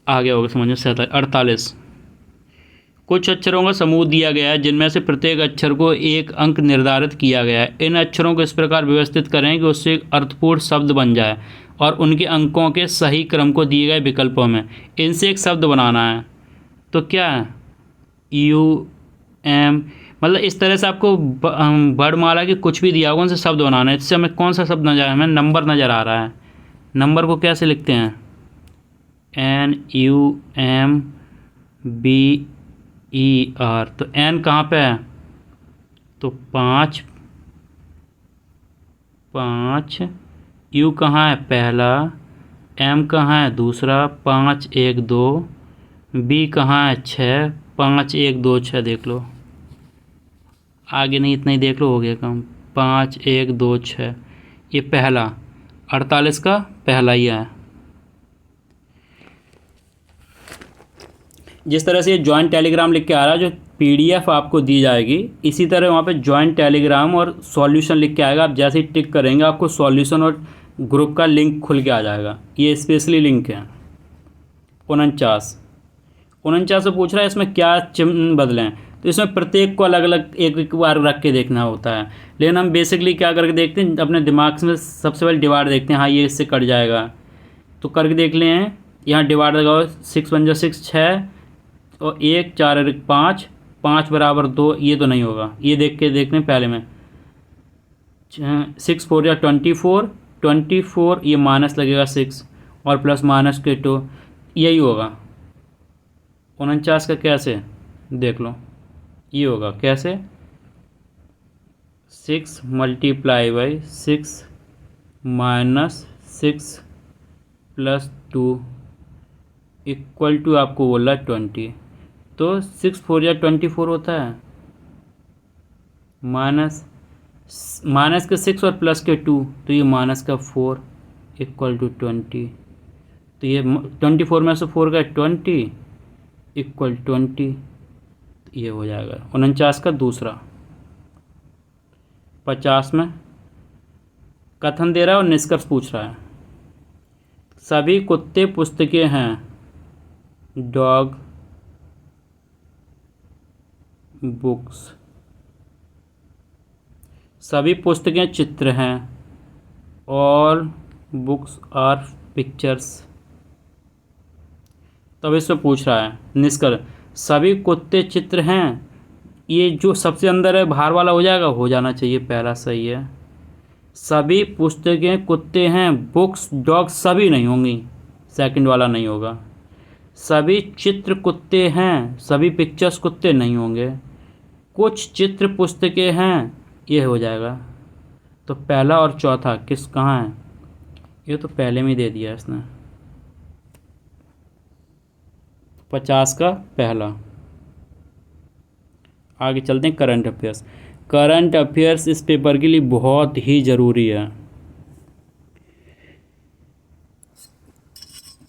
आ गया होगा। समझ में? 48 कुछ अक्षरों का समूह दिया गया है जिनमें से प्रत्येक अक्षर को एक अंक निर्धारित किया गया है। इन अक्षरों को इस प्रकार व्यवस्थित करें कि उससे एक अर्थपूर्ण शब्द बन जाए और उनके अंकों के सही क्रम को दिए गए विकल्पों में इनसे एक शब्द बनाना है। तो क्या है? UM, मतलब इस तरह से आपको वर्णमाला की कुछ भी दिया होगा उनसे शब्द बनाना है। इससे हमें कौन सा शब्द नजर हमें नंबर नज़र आ रहा है। नंबर को कैसे लिखते हैं, NUMBER। तो N कहाँ पे है, तो 5 5, U कहाँ है पहला, M कहाँ है दूसरा, 5 1 2, B कहाँ है 6, 5 1 2 6, देख लो आगे नहीं, इतना ही देख लो, हो गया काम। 5 1 2 6, ये पहला 48 का पहला ही है। जिस तरह से ये जॉइंट टेलीग्राम लिख के आ रहा है, जो PDF आपको दी जाएगी, इसी तरह वहाँ पे जॉइंट टेलीग्राम और सॉल्यूशन लिख के आएगा। आप जैसे ही टिक करेंगे आपको सॉल्यूशन और ग्रुप का लिंक खुल के आ जाएगा। ये स्पेशली लिंक है। 49 से पूछ रहा है इसमें क्या चिन्ह बदलें, तो इसमें प्रत्येक को अलग अलग एक एक बार रख के देखना होता है। लेकिन हम बेसिकली क्या करके देखते हैं, अपने दिमाग में सबसे पहले डिवाइड देखते हैं। हाँ, ये इससे कट जाएगा तो करके देख लें। यहाँ डिवाइड लगाओ, 6 × 6 6, और 1 4 1 5, 5 = 2, ये तो नहीं होगा। ये देख के देखने पहले में 6 4 या 24, ये माइनस लगेगा 6 और प्लस माइनस के 2, यही होगा। 49 का कैसे देख लो, ये होगा कैसे, 6 × 6 - 6 + 2 = आपको बोला 20। तो 6 4 या 24 होता है, माइनस के 6 और प्लस के 2, तो ये माइनस का 4 = 20। तो ये 24 में से 4 का 20 = 20, ये हो जाएगा 49 का दूसरा। 50 में कथन दे रहा है और निष्कर्ष पूछ रहा है। सभी कुत्ते पुस्तकें हैं, डॉग बुक्स। सभी पुस्तकें चित्र हैं, ऑल बुक्स आर पिक्चर्स। तब इसमें पूछ रहा है निष्कर्ष, सभी कुत्ते चित्र हैं, ये जो सबसे अंदर है बाहर वाला हो जाएगा, हो जाना चाहिए, पहला सही है। सभी पुस्तकें कुत्ते हैं, बुक्स डॉग सभी नहीं होंगी, सेकंड वाला नहीं होगा। सभी चित्र कुत्ते हैं, सभी पिक्चर्स कुत्ते नहीं होंगे। कुछ चित्र पुस्तकें हैं, ये हो जाएगा। तो पहला और चौथा किस कहाँ है, ये तो पहले में दे दिया इसने। 50 का पहला। आगे चलते हैं करंट अफेयर्स। करंट अफेयर्स इस पेपर के लिए बहुत ही ज़रूरी है।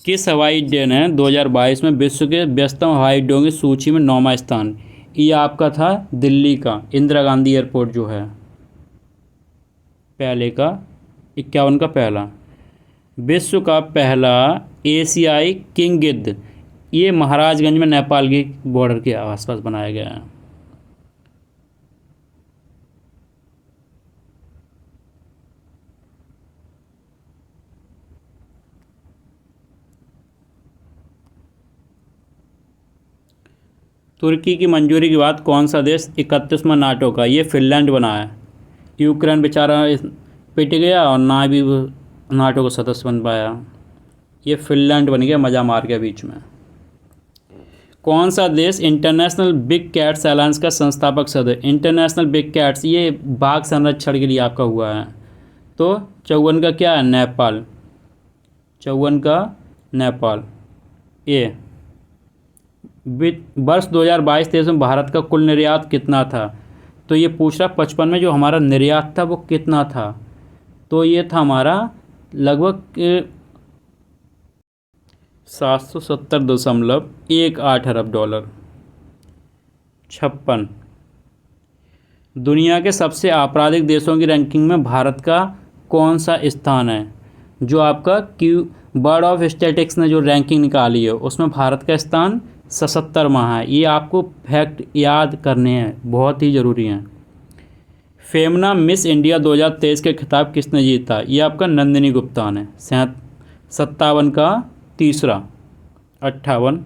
किस हवाई अड्डे ने 2022 में विश्व के व्यस्तम हवाई अड्डों की सूची में 9वां स्थान, ये आपका था दिल्ली का इंदिरा गांधी एयरपोर्ट जो है, पहले का 51 का पहला। विश्व का पहला एशियाई किंग गिद्ध, ये महाराजगंज में नेपाल के बॉर्डर के आसपास बनाया गया है। तुर्की की मंजूरी के बाद कौन सा देश 31वां नाटो का, ये फिनलैंड बना है। यूक्रेन बेचारा पिट गया और ना भी नाटो का सदस्य बन पाया, ये फिनलैंड बन गया, मज़ा मार गया बीच में। कौन सा देश इंटरनेशनल बिग कैट्स अलायंस का संस्थापक सदस्य, इंटरनेशनल बिग कैट्स ये बाघ संरक्षण के लिए आपका हुआ है। तो 54 का क्या है, नेपाल, 54 का नेपाल। ये वर्ष 2022-23 में भारत का कुल निर्यात कितना था, तो ये पूछ रहा 55 में जो हमारा निर्यात था वो कितना था, तो ये था हमारा लगभग 770.18 अरब डॉलर। 56 दुनिया के सबसे आपराधिक देशों की रैंकिंग में भारत का कौन सा स्थान है, जो आपका बर्ड ऑफ स्टैटिक्स ने जो रैंकिंग निकाली है उसमें भारत का स्थान 77वां है। ये आपको फैक्ट याद करने हैं, बहुत ही ज़रूरी हैं। फेमना मिस इंडिया 2023 के खिताब किसने जीता, ये आपका नंदिनी गुप्ता ने, 57 का तीसरा। 58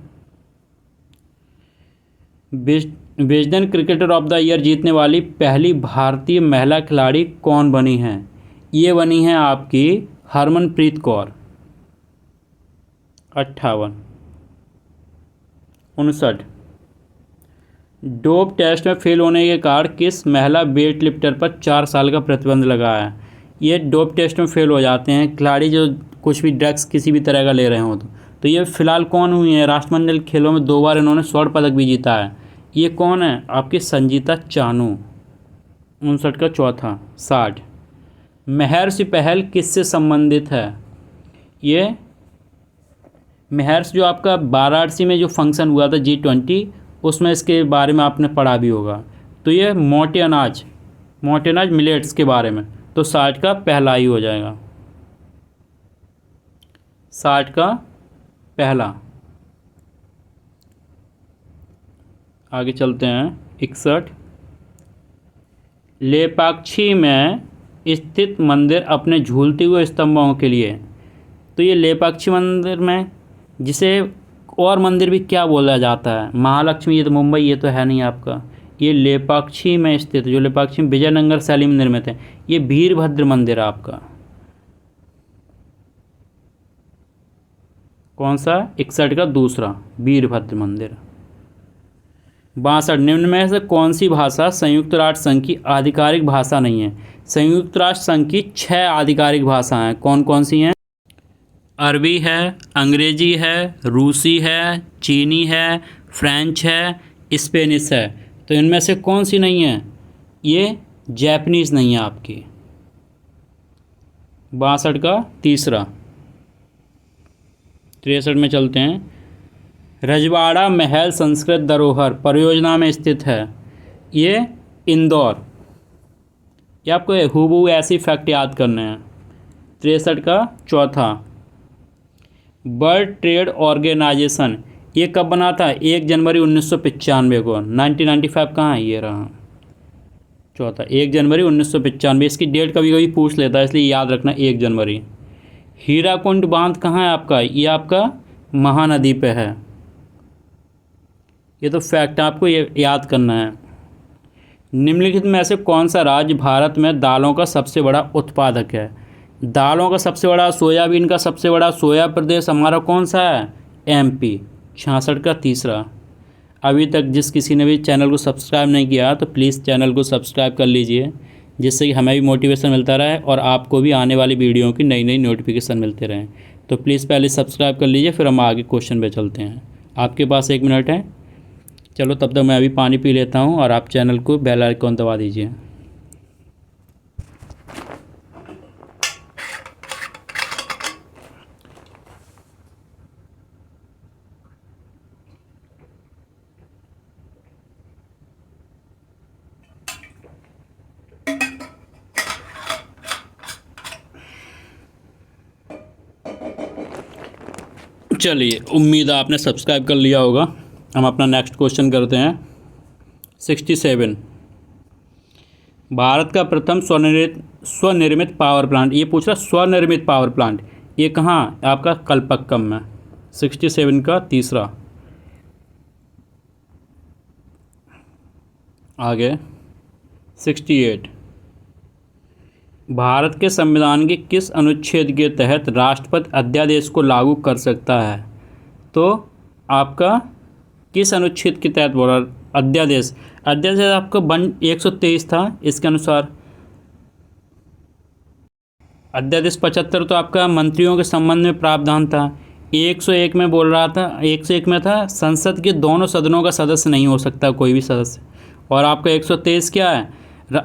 Wisden cricketer of the year जीतने वाली पहली भारतीय महिला खिलाड़ी कौन बनी हैं? ये बनी हैं आपकी हरमनप्रीत कौर। 58। 59। डोप टेस्ट में फेल होने के कारण किस महिला वेट लिफ्टर पर 4 साल का प्रतिबंध लगा है? ये डोप टेस्ट में फेल हो जाते हैं खिलाड़ी जो कुछ भी ड्रग्स किसी भी तरह का ले रहे हों तो ये फिलहाल कौन हुई है? राष्ट्रमंडल खेलों में 2 बार इन्होंने स्वर्ण पदक भी जीता है। ये कौन है? आपकी संजीता चानू। 59 का चौथा। 60। महर्षि पहल किससे संबंधित है? ये महर्षि जो आपका वाराणसी में जो फंक्शन हुआ था G20, उसमें इसके बारे में आपने पढ़ा भी होगा। तो ये मोटे अनाज मिलेट्स के बारे में। तो 60 का पहला ही हो जाएगा। 60 का पहला। आगे चलते हैं। 61। लेपाक्षी में स्थित मंदिर अपने झूलते हुए स्तंभों के लिए, तो ये लेपाक्षी मंदिर में जिसे और मंदिर भी क्या बोला जाता है? महालक्ष्मी, ये तो मुंबई, ये तो है नहीं आपका। ये लेपाक्षी में स्थित, जो लेपाक्षी विजयनगर शैली में निर्मित है, ये वीरभद्र मंदिर है आपका। कौन सा? 61 का दूसरा, वीरभद्र मंदिर। 62। निम्न में से कौन सी भाषा संयुक्त राष्ट्र संघ की आधिकारिक भाषा नहीं है? संयुक्त राष्ट्र संघ की 6 आधिकारिक भाषाएं कौन कौन सी हैं? अरबी है, अंग्रेजी है, रूसी है, चीनी है, फ्रेंच है, स्पेनिश है। तो इनमें से कौन सी नहीं है? ये जैपनीज़ नहीं है आपकी। 62 का तीसरा। 63 में चलते हैं। रजवाड़ा महल संस्कृत धरोहर परियोजना में स्थित है, ये इंदौर। ये आपको हूबहू ऐसी फैक्ट याद करने हैं। 63 का चौथा। वर्ल्ड ट्रेड ऑर्गेनाइजेशन ये कब बना था? 1 जनवरी 1995 को। 1995 कहाँ है? ये रहा चौथा, 1 जनवरी 1995। इसकी डेट कभी कभी पूछ लेता है, इसलिए याद रखना 1 जनवरी। हीराकुंड बांध कहाँ है आपका? ये आपका महानदी पे है। ये तो फैक्ट आपको ये याद करना है। निम्नलिखित में से कौन सा राज्य भारत में दालों का सबसे बड़ा उत्पादक है? दालों का सबसे बड़ा, सोयाबीन का सबसे बड़ा सोया प्रदेश हमारा कौन सा है? MP। 66 का तीसरा। अभी तक जिस किसी ने भी चैनल को सब्सक्राइब नहीं किया तो प्लीज़ चैनल को सब्सक्राइब कर लीजिए, जिससे कि हमें भी मोटिवेशन मिलता रहे और आपको भी आने वाली वीडियो की नई नई नोटिफिकेशन मिलते रहें। तो प्लीज़ पहले सब्सक्राइब कर लीजिए, फिर हम आगे क्वेश्चन पे चलते हैं। आपके पास 1 मिनट है। चलो तब तक मैं अभी पानी पी लेता हूँ और आप चैनल को बेल आइकॉन दबा दीजिए। चलिए, उम्मीद है आपने सब्सक्राइब कर लिया होगा। हम अपना नेक्स्ट क्वेश्चन करते हैं। 67। भारत का प्रथम स्वनिर्मित पावर प्लांट, ये पूछ रहा स्वनिर्मित पावर प्लांट, ये कहाँ? आपका कलपक्कम में। 67 का तीसरा। आगे 68। भारत के संविधान के किस अनुच्छेद के तहत राष्ट्रपति अध्यादेश को लागू कर सकता है? तो आपका किस अनुच्छेद के तहत बोला? अध्यादेश आपका 123 था। इसके अनुसार अध्यादेश 75 तो आपका मंत्रियों के संबंध में प्रावधान था। 101 में बोल रहा था, 101 में था संसद के दोनों सदनों का सदस्य नहीं हो सकता कोई भी सदस्य। और आपका 123 क्या है?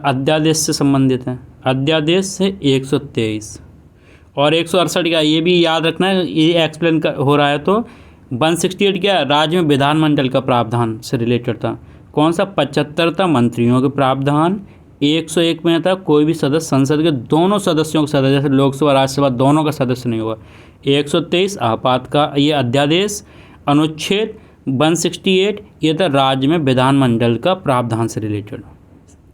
अध्यादेश से संबंधित है। अध्यादेश से 123। और 168 क्या? ये भी याद रखना है, ये एक्सप्लेन हो रहा है। तो 168 क्या है? राज्य में विधानमंडल का प्रावधान से रिलेटेड था। कौन सा? 75 था मंत्रियों के प्रावधान। 101 में था कोई भी सदस्य संसद के दोनों सदस्यों का सदस्य, जैसे लोकसभा राज्यसभा दोनों का सदस्य नहीं होगा। 123 आपात का ये अध्यादेश। अनुच्छेद 168 ये था राज्य में विधानमंडल का प्रावधान से रिलेटेड।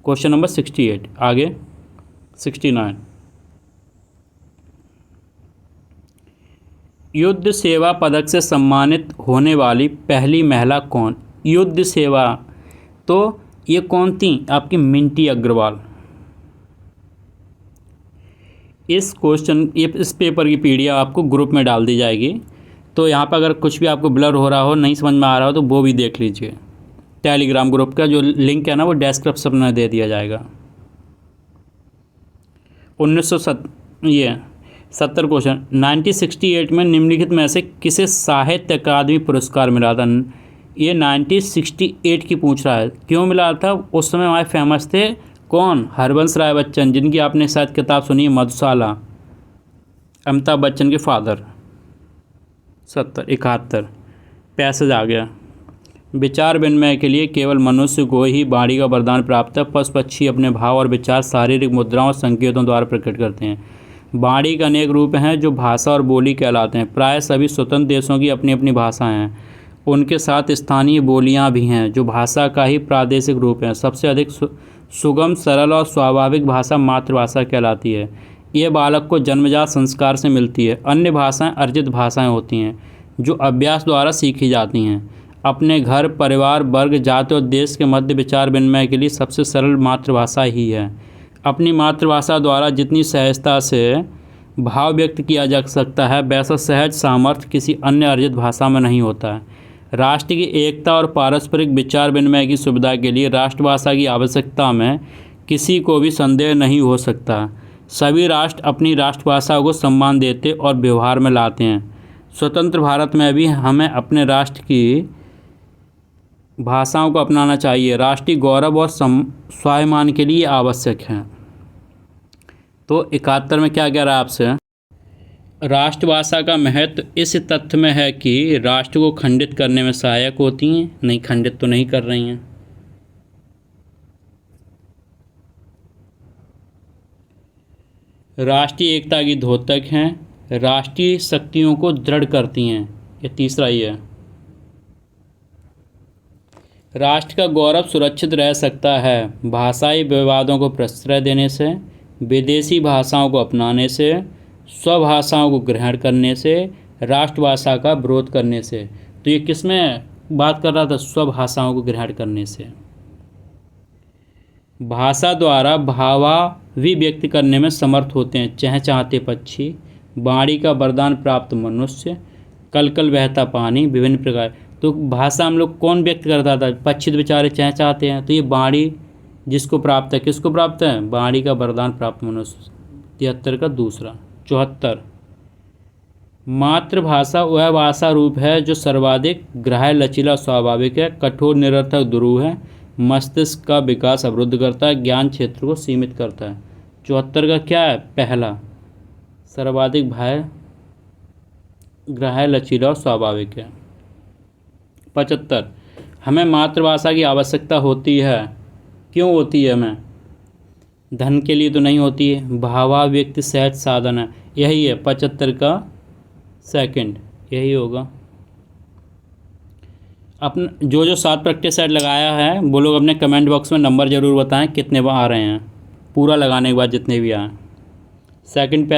Question number 68। आगे 69। युद्ध सेवा पदक से सम्मानित होने वाली पहली महिला कौन? युद्ध सेवा, तो ये कौन थी? आपकी मिंटी अग्रवाल। इस पेपर की पीडीएफ आपको ग्रुप में डाल दी जाएगी, तो यहाँ पर अगर कुछ भी आपको ब्लर हो रहा हो, नहीं समझ में आ रहा हो, तो वो भी देख लीजिए। टेलीग्राम ग्रुप का जो लिंक है ना, वो डिस्क्रिप्शन में दे दिया जाएगा। 1970 क्वेश्चन, 1968 में निम्नलिखित में से किसे साहित्य अकादमी पुरस्कार मिला था? ये 1968 की पूछ रहा है। क्यों मिला था? उस समय हमारे फेमस थे कौन? हरबंस राय बच्चन, जिनकी आपने शायद किताब सुनी है मधुशाला, अमिताभ बच्चन के फादर। 71 पैसेज आ गया। विचार विनिमय के लिए केवल मनुष्य को ही वाणी का वरदान प्राप्त है। पशु पक्षी अपने भाव और विचार शारीरिक मुद्राओं और संकेतों द्वारा प्रकट करते हैं। वाणी के अनेक रूप हैं जो भाषा और बोली कहलाते हैं। प्राय सभी स्वतंत्र देशों की अपनी अपनी भाषा हैं। उनके साथ स्थानीय बोलियां भी हैं जो भाषा का ही प्रादेशिक रूप है। सबसे अधिक सुगम, सरल और स्वाभाविक भाषा मातृभाषा कहलाती है। ये बालक को जन्मजात संस्कार से मिलती है। अन्य भाषाएं अर्जित भाषाएं होती हैं जो अभ्यास द्वारा सीखी जाती हैं। अपने घर, परिवार, वर्ग, जाति और देश के मध्य विचार विनिमय के लिए सबसे सरल मातृभाषा ही है। अपनी मातृभाषा द्वारा जितनी सहजता से भाव व्यक्त किया जा सकता है, वैसा सहज सामर्थ्य किसी अन्य अर्जित भाषा में नहीं होता है। राष्ट्र की एकता और पारस्परिक विचार विनिमय की सुविधा के लिए राष्ट्रभाषा की आवश्यकता में किसी को भी संदेह नहीं हो सकता। सभी राष्ट्र अपनी राष्ट्रभाषा को सम्मान देते और व्यवहार में लाते हैं। स्वतंत्र भारत में भी हमें अपने राष्ट्र की भाषाओं को अपनाना चाहिए। राष्ट्रीय गौरव और स्वाभिमान के लिए आवश्यक है। तो 71 में क्या कह रहा है आपसे? राष्ट्रभाषा का महत्व इस तथ्य में है कि राष्ट्र को खंडित करने में सहायक होती हैं। नहीं, खंडित तो नहीं कर रही हैं। राष्ट्रीय एकता की द्योतक हैं। राष्ट्रीय शक्तियों को दृढ़ करती हैं। ये तीसरा ही है। राष्ट्र का गौरव सुरक्षित रह सकता है भाषाई विवादों को प्रश्रय देने से, विदेशी भाषाओं को अपनाने से, स्वभाषाओं को ग्रहण करने से, राष्ट्रभाषा का विरोध करने से। तो ये किस में बात कर रहा था? स्वभाषाओं को ग्रहण करने से। भाषा द्वारा भावाभिव्यक्ति करने में समर्थ होते हैं। चहचहाते पक्षी, वाणी का वरदान प्राप्त मनुष्य, कल कल बहता पानी, विभिन्न प्रकार। तो भाषा हम लोग कौन व्यक्त करता था? पक्षी तो बेचारे चहचहाते हैं। तो ये वाणी जिसको प्राप्त है, किसको प्राप्त है? वाणी का वरदान प्राप्त मनुष्य। 73 का दूसरा। 74 मातृभाषा वह भाषा रूप है जो सर्वाधिक ग्राह्य, लचीला, स्वाभाविक है, कठोर, निरर्थक, दुरूह है, मस्तिष्क का विकास अवरुद्ध करता है, ज्ञान क्षेत्र को सीमित करता है। 74 का क्या है? पहला, सर्वाधिक ग्राह्य, लचीला और स्वाभाविक है। 75 हमें मातृभाषा की आवश्यकता होती है। क्यों होती है हमें? धन के लिए तो नहीं होती है। भावाभिव्यक्ति सहज साधन है। यही है 75 का सेकंड, यही होगा। अपना जो 7 प्रैक्टिस सेट लगाया है वो लोग अपने कमेंट बॉक्स में नंबर ज़रूर बताएं कितने बार आ रहे हैं, पूरा लगाने के बाद जितने भी आए। सेकंड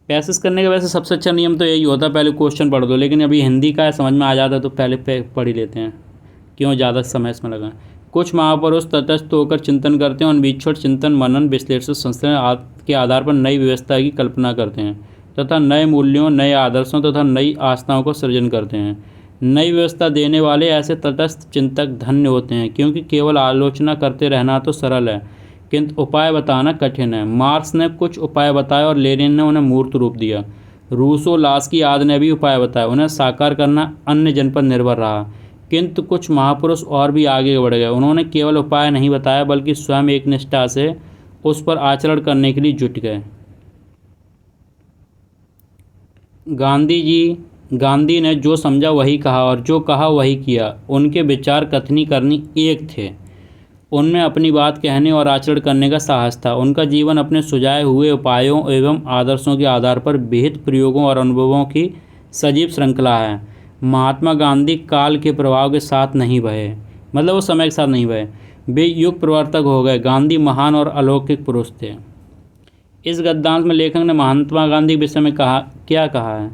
पैसेज करने का वैसे सबसे अच्छा नियम तो यही होता है, पहले क्वेश्चन पढ़ दो, लेकिन अभी हिंदी का है, समझ में आ जाता है तो पहले पढ़ ही लेते हैं, क्यों ज़्यादा समय इसमें लगाएं। कुछ महापुरुष तटस्थ होकर चिंतन करते हैं और बीचोट चिंतन, मनन, विश्लेषण, संस्करण के आधार पर नई व्यवस्था की कल्पना करते हैं तथा नए मूल्यों, नए आदर्शों तथा नई आस्थाओं को सृजन करते हैं। नई व्यवस्था देने वाले ऐसे तटस्थ चिंतक धन्य होते हैं, क्योंकि केवल आलोचना करते रहना तो सरल है किंतु उपाय बताना कठिन है। मार्क्स ने कुछ उपाय बताए और लेनिन ने उन्हें मूर्त रूप दिया। रूसो, लास्की आदि ने भी उपाय बताए, उन्हें साकार करना अन्य जन पर निर्भर रहा। किंतु कुछ महापुरुष और भी आगे बढ़ गए। उन्होंने केवल उपाय नहीं बताया बल्कि स्वयं एक निष्ठा से उस पर आचरण करने के लिए जुट गए। गांधी ने जो समझा वही कहा और जो कहा वही किया। उनके विचार कथनी करनी एक थे। उनमें अपनी बात कहने और आचरण करने का साहस था। उनका जीवन अपने सुझाए हुए उपायों एवं आदर्शों के आधार पर विहित प्रयोगों और अनुभवों की सजीव श्रृंखला है। महात्मा गांधी काल के प्रभाव के साथ नहीं बहे, मतलब वो समय के साथ नहीं बहे, वे युग प्रवर्तक हो गए। गांधी महान और अलौकिक पुरुष थे। इस गद्यांश में लेखक ने महात्मा गांधी के विषय में क्या कहा है?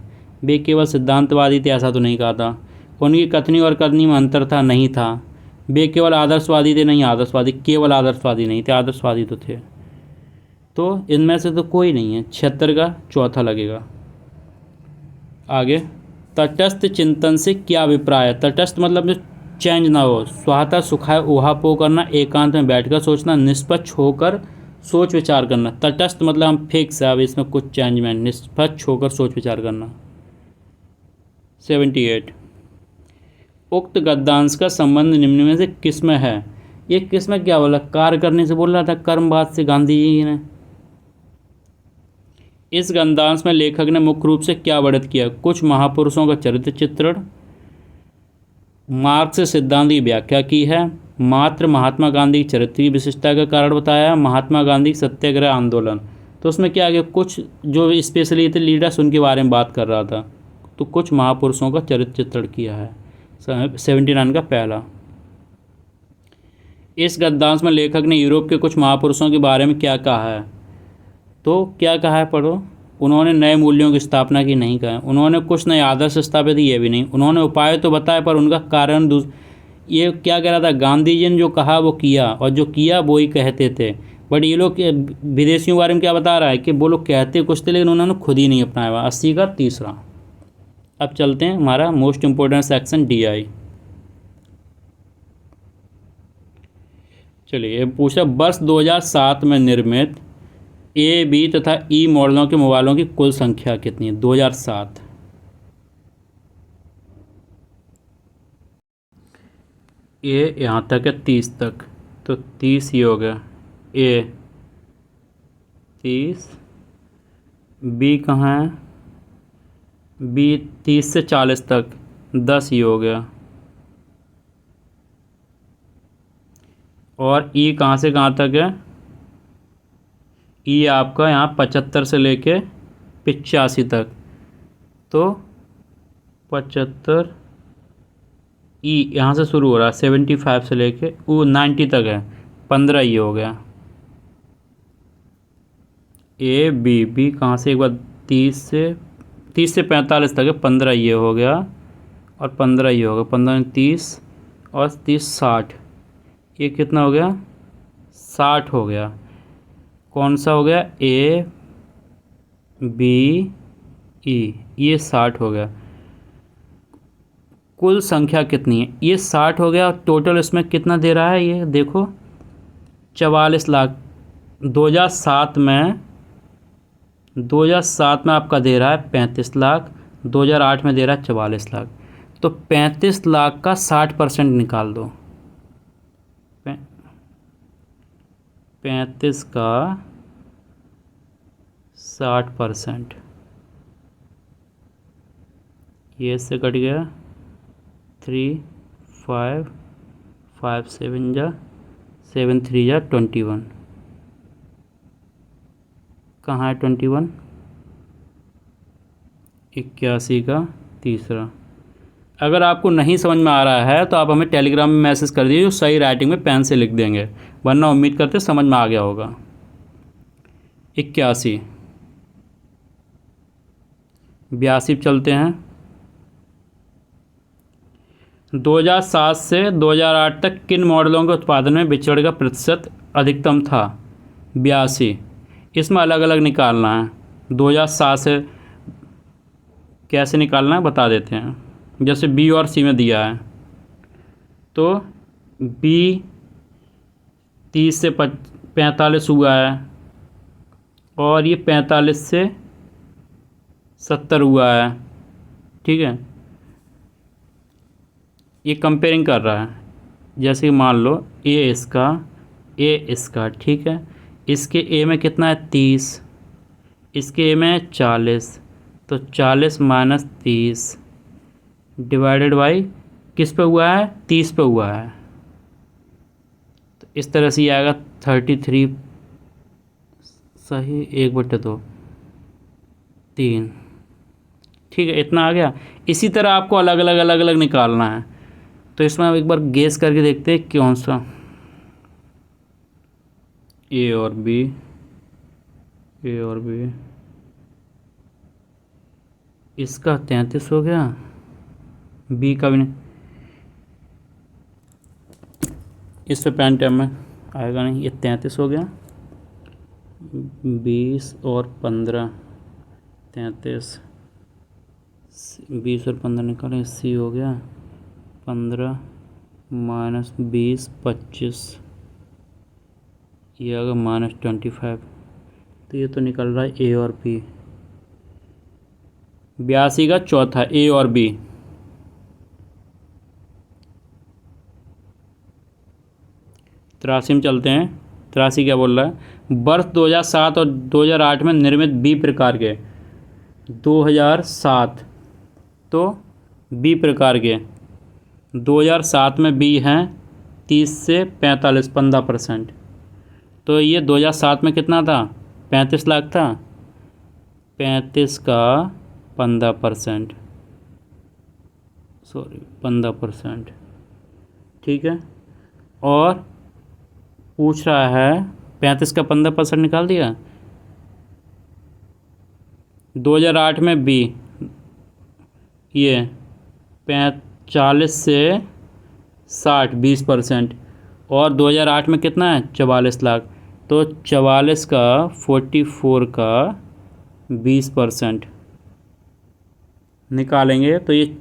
वे केवल सिद्धांतवादी थे, ऐसा तो नहीं कहा था। उनकी कथनी और करनी में अंतर था, नहीं था। वे केवल आदर्शवादी थे, नहीं आदर्शवादी, केवल आदर्शवादी नहीं थे, आदर्शवादी तो थे। तो इनमें से तो कोई नहीं है, 76 का चौथा लगेगा। आगे, तटस्थ चिंतन से क्या अभिप्राय है? तटस्थ मतलब जो चेंज ना हो, स्वाहा सुखाय ऊहापोह करना, एकांत में बैठकर सोचना, निष्पक्ष होकर सोच विचार करना। तटस्थ मतलब हम फिक्स है, अब इसमें कुछ चेंजमेंट, निष्पक्ष होकर सोच विचार करना। 78, उक्त गद्यांश का संबंध निम्न में से किसमें है? ये किसमें क्या बोला? कार्य करने से बोल रहा था, कर्मवाद से गांधी जी ने। इस गद्यांश में लेखक ने मुख्य रूप से क्या वर्णित किया? कुछ महापुरुषों का चरित्र चित्रण, मार्क्स सिद्धांत की व्याख्या की है, मात्र महात्मा गांधी की चरित्र की विशिष्टता का कारण बताया, महात्मा गांधी सत्याग्रह आंदोलन। तो उसमें क्या आ गया? कुछ जो स्पेशली थे लीडर्स, उनके बारे में बात कर रहा था। तो कुछ महापुरुषों का चरित्र चित्रण किया है। 79 का पहला। इस गद्यांश में लेखक ने यूरोप के कुछ महापुरुषों के बारे में क्या कहा है? तो क्या कहा है, पढ़ो। उन्होंने नए मूल्यों की स्थापना की, नहीं कहा। उन्होंने कुछ नए आदर्श स्थापित, ये भी नहीं। उन्होंने उपाय तो बताए पर उनका कारण ये क्या कह रहा था? गांधी जी ने जो कहा वो किया, और जो किया वो ही कहते थे। बट ये लोग विदेशियों के बारे में क्या बता रहा है कि वो लोग कहते कुछ थे लेकिन उन्होंने खुद ही नहीं अपनाया हुआ। 80 का तीसरा। अब चलते हैं हमारा मोस्ट इंपोर्टेंट सेक्शन DI। चलिए, ये पूछा वर्ष 2007 में निर्मित A, B तथा E मॉडलों के मोबाइलों की कुल संख्या कितनी है? 2007। ए यहाँ तक है 30 तक, तो 30 ये हो गया। ए 30, बी कहाँ है? बी 30 से 40 तक, 10 ये हो गया। और ई कहाँ से कहाँ तक है? ई आपका यहाँ 75 से लेके 85 तक, तो 75 ई यहाँ से शुरू हो रहा है, 75 से लेके वो 90 तक है, 15 ये हो गया। ए बी, बी कहाँ से? एक बार 30 से 45 तक है, 15 ये हो गया, और 15 ये हो गया, 15 30 और 30 60, ये कितना हो गया? 60 हो गया। कौन सा हो गया? ए बी ई, ये 60 हो गया। कुल संख्या कितनी है? ये 60 हो गया, और टोटल इसमें कितना दे रहा है ये देखो, 44 लाख। 2007 में आपका दे रहा है 35 लाख, 2008 में दे रहा है 44 लाख। तो 35 लाख का 60% निकाल दो। 35 का 60%, ये इससे कट गया 3 5 5 7 जा 7 3 जा 21। कहाँ है 21? 81 का तीसरा। अगर आपको नहीं समझ में आ रहा है तो आप हमें टेलीग्राम में मैसेज कर दीजिए, जो सही राइटिंग में पेन से लिख देंगे, वरना उम्मीद करते समझ में आ गया होगा। 81, 82 चलते हैं। 2007 से 2008 तक किन मॉडलों के उत्पादन में विचरण का प्रतिशत अधिकतम था? 82। इसमें अलग अलग निकालना है। 2007 से कैसे निकालना है बता देते हैं। जैसे बी और सी में दिया है, तो बी 30 से 45 हुआ है, और ये 45 से 70 हुआ है। ठीक है, ये कंपेयरिंग कर रहा है। जैसे कि मान लो ए इसका, ठीक है, इसके ए में कितना है? 30, इसके ए में है 40, तो 40 माइनस 30 डिवाइडेड बाई किस पे हुआ है? 30 पे हुआ है। तो इस तरह से ये आएगा 33 सही, 1/2 3। ठीक है, इतना आ गया। इसी तरह आपको अलग अलग निकालना है। तो इसमें हम एक बार गेस करके देखते हैं कौन सा। ए और बी, इसका 33 हो गया, बी का भी नहीं, इस पे पेन टैब में आएगा नहीं, ये 33 हो गया, 20 और 15, 33, 20 और 15 निकालें, सी हो गया 15 माइनस 20 25, ये आ गया -25। तो ये तो निकल रहा है ए और बी। 82 का चौथा, ए और बी। तिरासी में चलते हैं। तिरासी क्या बोल रहा है? वर्ष 2007 और 2008 में निर्मित बी प्रकार के, 2007 तो बी प्रकार के 2007 में बी हैं 30 से 45, 15%। तो ये 2007 में कितना था? 35 लाख था, 35 का 15%, सॉरी 15%, ठीक है। और पूछ रहा है 35 का 15% निकाल दिया। 2008 में बी ये 40 से 60, 20%, और 2008 में कितना है? 44 लाख। तो 44 का 44 का 20% निकालेंगे तो ये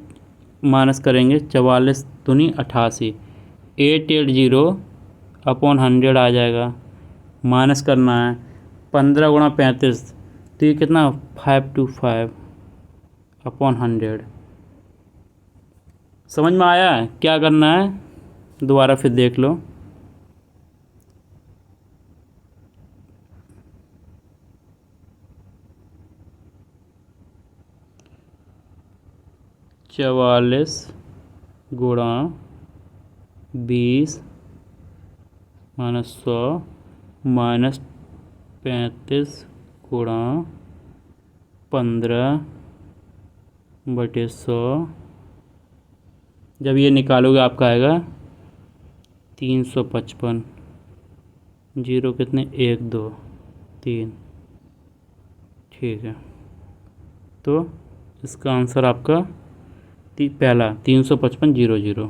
माइनस करेंगे, 44 दूनी 88, 880 अपॉन 100 आ जाएगा। माइनस करना है 15 गुणा 35, तो ये कितना? 525 अपॉन 100। समझ में आया है? क्या करना है दोबारा फिर देख लो। चवालीस गुणा 20 माइनस 100 माइनस 35 गुणा 15/100। जब ये निकालोगे आपका आएगा 355। जीरो कितने? 1 2 3, ठीक है। तो इसका आंसर आपका पहला 355,0,0।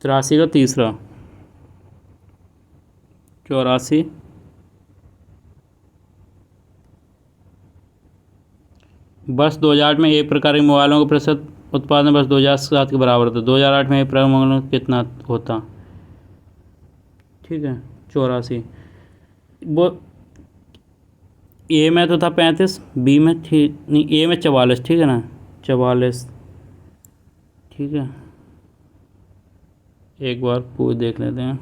तिरासी का तीसरा, 84 वर्ष 2008 में एक प्रकार के मोबाइलों का प्रतिशत उत्पादन वर्ष 2007 के बराबर था। 2008 में एक प्रकार के मोबाइलों का कितना होता? ठीक है, 84। वो ए में तो था 35, बी में थी नहीं, ए में 44, ठीक है ना, 44, ठीक है। एक बार पूछ देख लेते हैं।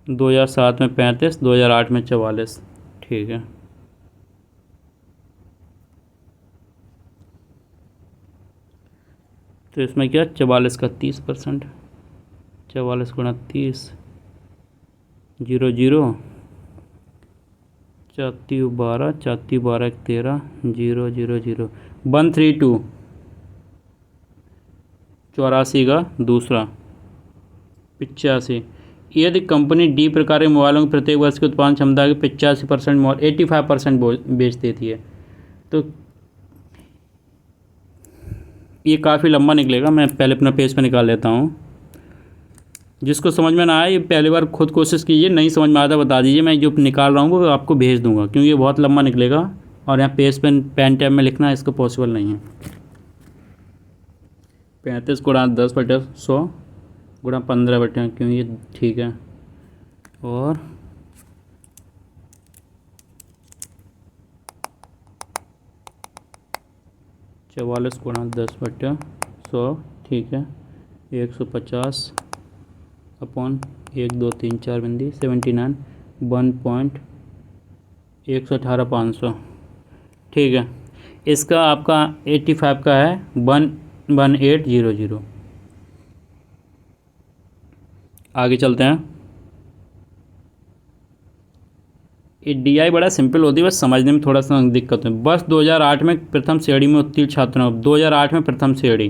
2007 में 35, 2008 में 44, ठीक है। तो इसमें क्या? 44 का 30%, 44 गुणा 30, 0 0, 4 12, 4 12 13, 0 0 0, 132। 84 का दूसरा, 85। यदि कंपनी डी प्रकार के मोबाइलों की प्रत्येक वर्ष की उत्पादन क्षमता के 85% मोबाइल 85% बेच देती है, तो ये काफ़ी लंबा निकलेगा। मैं पहले अपना पेज पे निकाल लेता हूँ। जिसको समझ में ना आए, ये पहली बार खुद कोशिश कीजिए, नहीं समझ में आता बता दीजिए, मैं जो निकाल रहा हूँ वो आपको भेज दूँगा, क्योंकि ये बहुत लंबा निकलेगा और यहाँ पेज पे पेन टैब में लिखना इसको पॉसिबल नहीं है। 35 गुणा 10/100 गुणा 15/, क्यों ये ठीक है। और चवालीस गुणा 10/100, ठीक है। 150 अपॉन 1 2 3 4 बिंदी 79, 1.118,500, ठीक है। इसका आपका 85 का है 11800। आगे चलते हैं। ये DI बड़ा सिंपल होती है, बस समझने में थोड़ा सा दिक्कत है। वर्ष 2008 में प्रथम श्रेणी में उत्तीर्ण छात्रों, 2008 में प्रथम श्रेणी,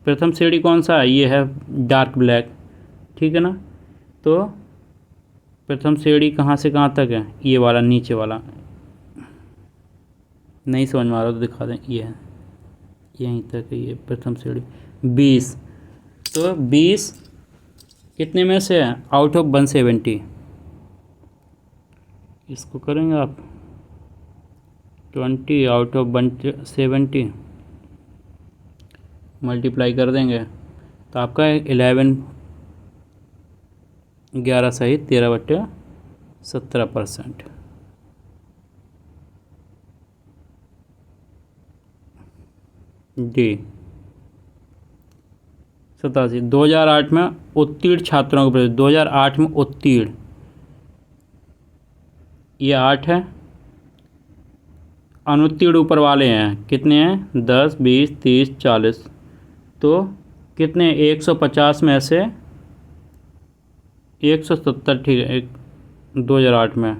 प्रथम श्रेणी कौन सा है? ये है डार्क ब्लैक, ठीक है ना। तो प्रथम श्रेणी कहाँ से कहाँ तक है? ये वाला नीचे वाला, नहीं समझ में आ रहा तो दिखा दें, ये है, यहीं तक है ये प्रथम श्रेणी 20। तो 20 कितने में से है? Out of 170। इसको करेंगे आप 20 आउट ऑफ 170 मल्टीप्लाई कर देंगे तो आपका 11 सही 13/17%। डी 87। 2008 में उत्तीर्ण छात्रों के प्रतिशत, 2008 में उत्तीर्ण, ये 8 है। अनुत्तीर्ण ऊपर वाले हैं, कितने हैं? 10, 20, 30, 40। तो कितने? 150 में से 170, ठीक है। 2008 में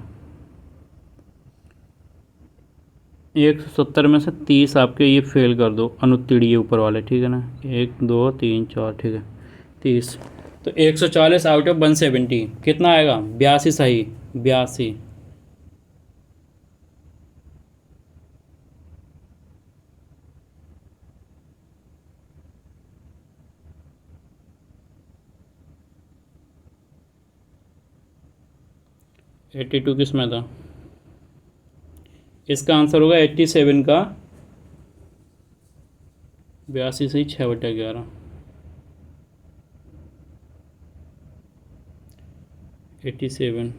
170 में से 30 आपके ये फेल कर दो, अनुत्तीर्ण ये ऊपर वाले, ठीक है ना। 1, 2, 3, 4, ठीक है 30। तो 140 आउट ऑफ 170 कितना आएगा? 82 सही, 82। एट्टी टू किस में था? इसका आंसर होगा 87 का 82 सही 6/11। 87।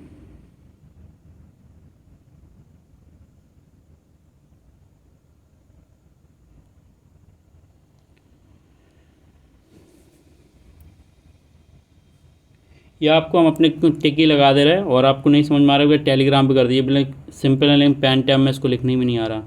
या आपको हम अपने टिकी लगा दे रहे हैं और आपको नहीं समझ में आ रहा है, टेलीग्राम पे कर दिए, बोले सिंपल है लेकिन पेन टैब में इसको लिखने भी नहीं आ रहा।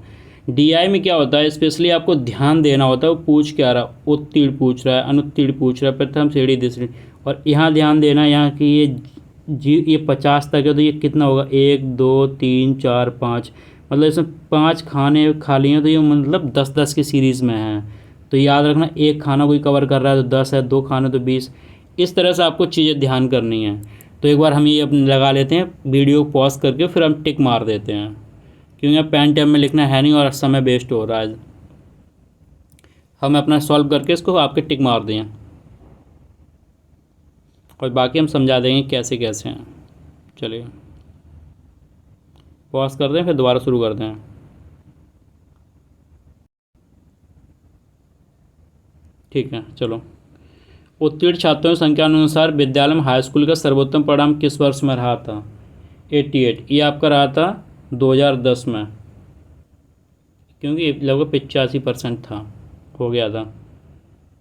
डीआई में क्या होता है, स्पेशली आपको ध्यान देना होता है वो पूछ क्या रहा, उत्तीर्ण पूछ रहा है, अनुत्तीर्ण पूछ रहा है, प्रथम श्रेणी दूसरी। और यहाँ ध्यान देना यहाँ कि ये 50 तक है तो ये कितना होगा? 1, 2, 3, 4, 5, मतलब इसमें 5 खाने खाली हैं तो ये मतलब 10-10 की सीरीज़ में है। तो याद रखना, एक खाना कोई कवर कर रहा है तो 10 है, 2 खाने तो 20। इस तरह से आपको चीज़ें ध्यान करनी है। तो एक बार हम ये अपने लगा लेते हैं, वीडियो पॉज करके फिर हम टिक मार देते हैं, क्योंकि पेन टैब में लिखना है नहीं और समय वेस्ट हो रहा है। हम अपना सॉल्व करके इसको आपके टिक मार दें और बाकी हम समझा देंगे कैसे कैसे हैं। चलिए पॉज कर दें, फिर दोबारा शुरू कर दें। ठीक है, चलो। उत्तीर्ण छात्रों की संख्या अनुसार विद्यालय में हाई स्कूल का सर्वोत्तम परिणाम किस वर्ष में रहा था? 88। ये आपका रहा था 2010 में, क्योंकि लगभग 85% था, हो गया था।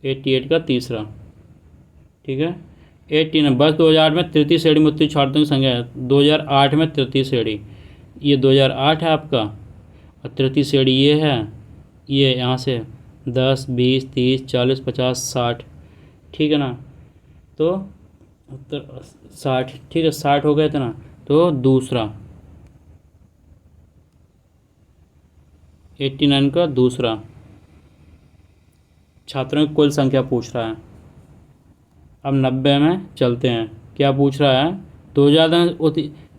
88 का तीसरा, ठीक है। 18 बस 2008 में तृतीय श्रेणी में उत्तीर्ण छात्रों की संख्या है। 2008 में तृतीय श्रेणी, ये 2008 है आपका, और तृतीय श्रेणी ये है, ये यहाँ से 10, 20, 30, 40, 50, 60, ठीक है ना। तो 60, ठीक है, 60 हो गए थे ना। तो दूसरा 89 का दूसरा, छात्रों की कुल संख्या पूछ रहा है। अब 90 में चलते हैं, क्या पूछ रहा है?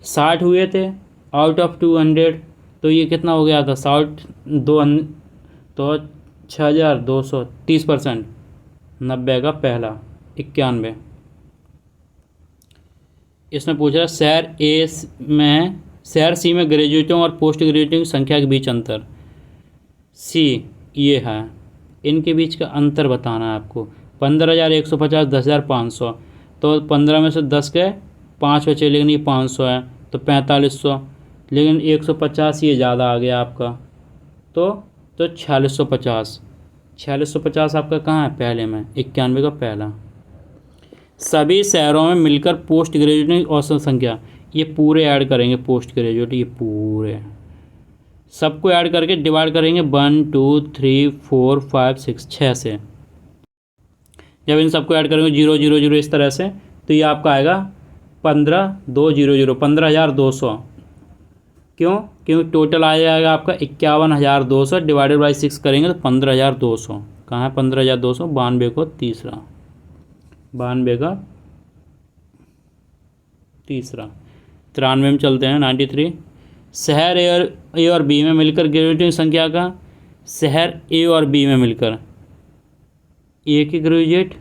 60 हुए थे आउट ऑफ 200, तो ये कितना हो गया था? 60 2 तो 6200, 30%। 90 का पहला 91। इसमें पूछ रहा है शहर सी में ग्रेजुएटों और पोस्ट ग्रेजुएटों की संख्या के बीच अंतर। सी ये है, इनके बीच का अंतर बताना है आपको। 15,150, 10,500, तो 15 में से 10 के 5 बचे, लेकिन ये 500 है तो 4500, लेकिन 150 ये ज़्यादा आ गया आपका, तो 4650। 4650 आपका कहाँ है? पहले में, 91 का पहला। सभी शहरों में मिलकर पोस्ट ग्रेजुएट की औसत संख्या, ये पूरे ऐड करेंगे, पोस्ट ग्रेजुएट ये पूरे सबको ऐड करके डिवाइड करेंगे 1, 2, 3, 4, 5, 6, 6 से। जब इन सबको ऐड करेंगे 0, 0, 0 इस तरह से, तो ये आपका आएगा 15,200, 15,200। क्यों? क्योंकि टोटल आ जाएगा आपका 51,200, डिवाइडेड बाई 6 करेंगे तो 15,200। कहाँ है 15,200? 92 को तीसरा, 92 का तीसरा। 93 में चलते हैं। 93 शहर ए और बी में मिलकर ग्रेजुएटिंग संख्या का, शहर ए और बी में मिलकर ए के ग्रेजुएट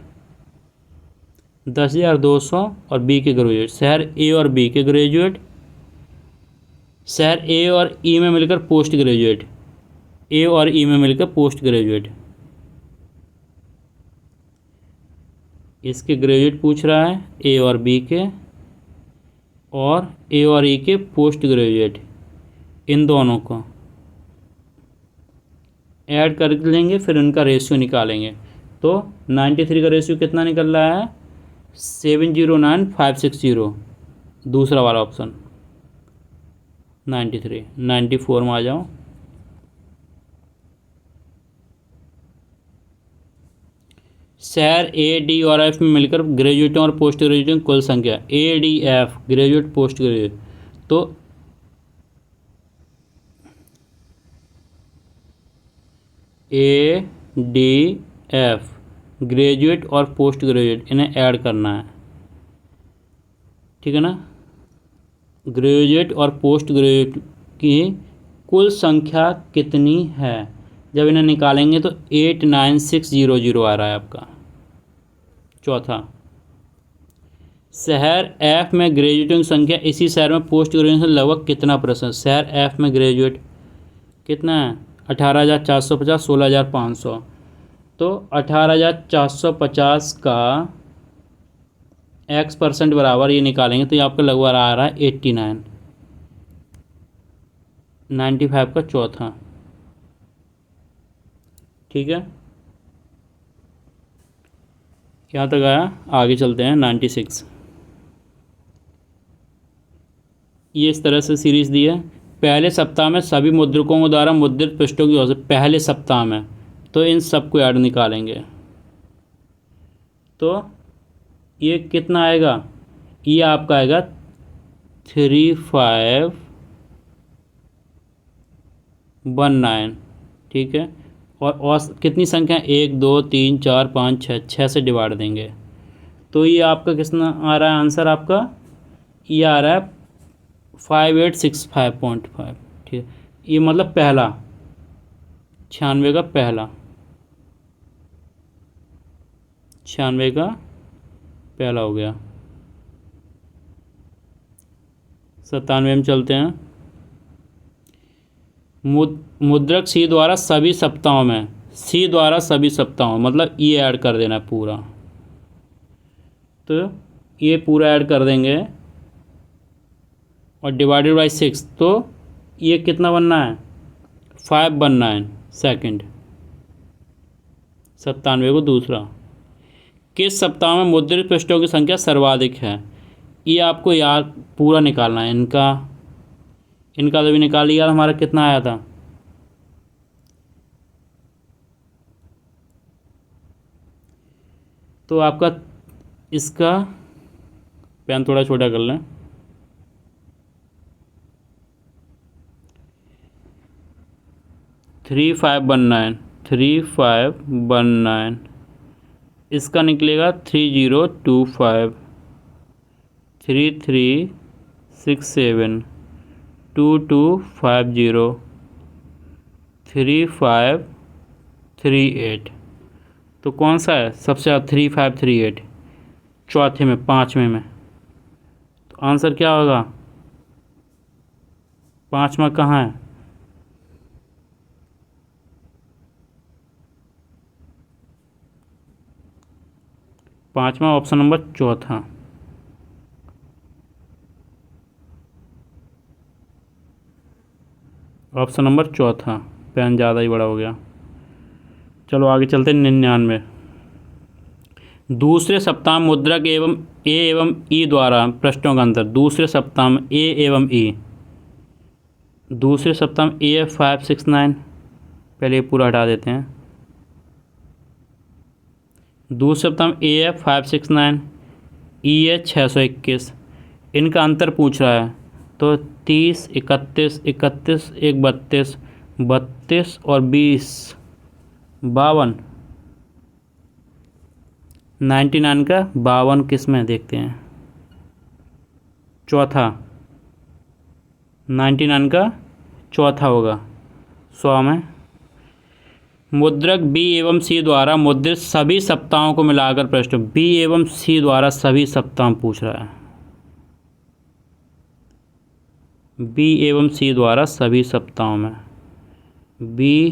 10,200 और बी के ग्रेजुएट, शहर ए और बी के ग्रेजुएट, शहर ए और ई में मिलकर पोस्ट ग्रेजुएट, ए और ई में मिलकर पोस्ट ग्रेजुएट, इसके ग्रेजुएट पूछ रहा है ए और बी के, और ए और ई के पोस्ट ग्रेजुएट, इन दोनों को ऐड कर लेंगे, फिर उनका रेशियो निकालेंगे। तो 93 का रेशियो कितना निकल रहा है? 709,560, दूसरा वाला ऑप्शन 93। 94 में आ जाओ। शहर ए डी और एफ में मिलकर ग्रेजुएटों और पोस्ट ग्रेजुएटों की कुल संख्या, A D F graduate post graduate, तो ए डी एफ ग्रेजुएट और पोस्ट ग्रेजुएट इन्हें ऐड करना है, ठीक है ना। ग्रेजुएट और पोस्ट ग्रेजुएट की कुल संख्या कितनी है, जब इन्हें निकालेंगे तो 89600 आ रहा है आपका। चौथा, शहर एफ में ग्रेजुएटों की संख्या इसी शहर में पोस्ट ग्रेजुएट से लगभग कितना %? शहर एफ में ग्रेजुएट कितना है? 18,450, 16,500, तो 18,450 का x% बराबर ये निकालेंगे तो ये आपका लगभग आ रहा है 89। 95 का चौथा, ठीक है। यहाँ तक आया, आगे चलते हैं। 96, ये इस तरह से सीरीज दी है। पहले सप्ताह में सभी मुद्रकों द्वारा मुद्रित पृष्ठों की औसत, पहले सप्ताह में, तो इन सबको ऐड निकालेंगे तो ये कितना आएगा? ये आपका आएगा 3519, ठीक है। और कितनी संख्या? 1 2 3 4 5 6, 6 से डिवाइड देंगे तो ये आपका कितना आ रहा है आंसर? आपका ये आ रहा है 5865.5, ठीक है। ये मतलब पहला 96 का पहला, 96 का पहला हो गया। 97 में चलते हैं। मुद्रक सी द्वारा सभी सप्ताहों में, सी द्वारा सभी सप्ताहों मतलब ये ऐड कर देना पूरा, तो ये पूरा ऐड कर देंगे और डिवाइडेड बाई 6, तो ये कितना बनना है? 519 सेकेंड। 97 को दूसरा, किस सप्ताह में मुद्रित पृष्ठों की संख्या सर्वाधिक है? ये आपको याद पूरा निकालना है। इनका तो भी निकाल लिया, हमारा कितना आया था? तो आपका इसका पेन थोड़ा छोटा कर लें। थ्री 519 इसका निकलेगा 3025 3367 2250 3538। तो कौन सा है सबसे ज़्यादा? 3538 चौथे में, पाँचवें में। तो आंसर क्या होगा? पाँचवा कहाँ है? पाँचवा ऑप्शन नंबर चौथा। ऑप्शन नंबर चौथा। पेन ज़्यादा ही बड़ा हो गया। चलो आगे चलते हैं। 99, दूसरे सप्ताह में मुद्रक एवं ई द्वारा पृष्ठों का अंतर। दूसरे सप्ताह में ए एवं ई, दूसरे सप्ताह में ए 569, पहले पूरा हटा देते हैं। दूसरे सप्ताह में ए 569, ई है 621, इनका अंतर पूछ रहा है। तो 30 31 31 1 32 32 और 20 52। 99 का 52 किस में देखते हैं? चौथा 99 का चौथा होगा 100 में। मुद्रक बी एवं सी द्वारा मुद्रित सभी सप्ताहों को मिलाकर प्रश्न, बी एवं सी द्वारा सभी सप्ताह पूछ रहा है, बी एवं सी द्वारा सभी सप्ताहों में, बी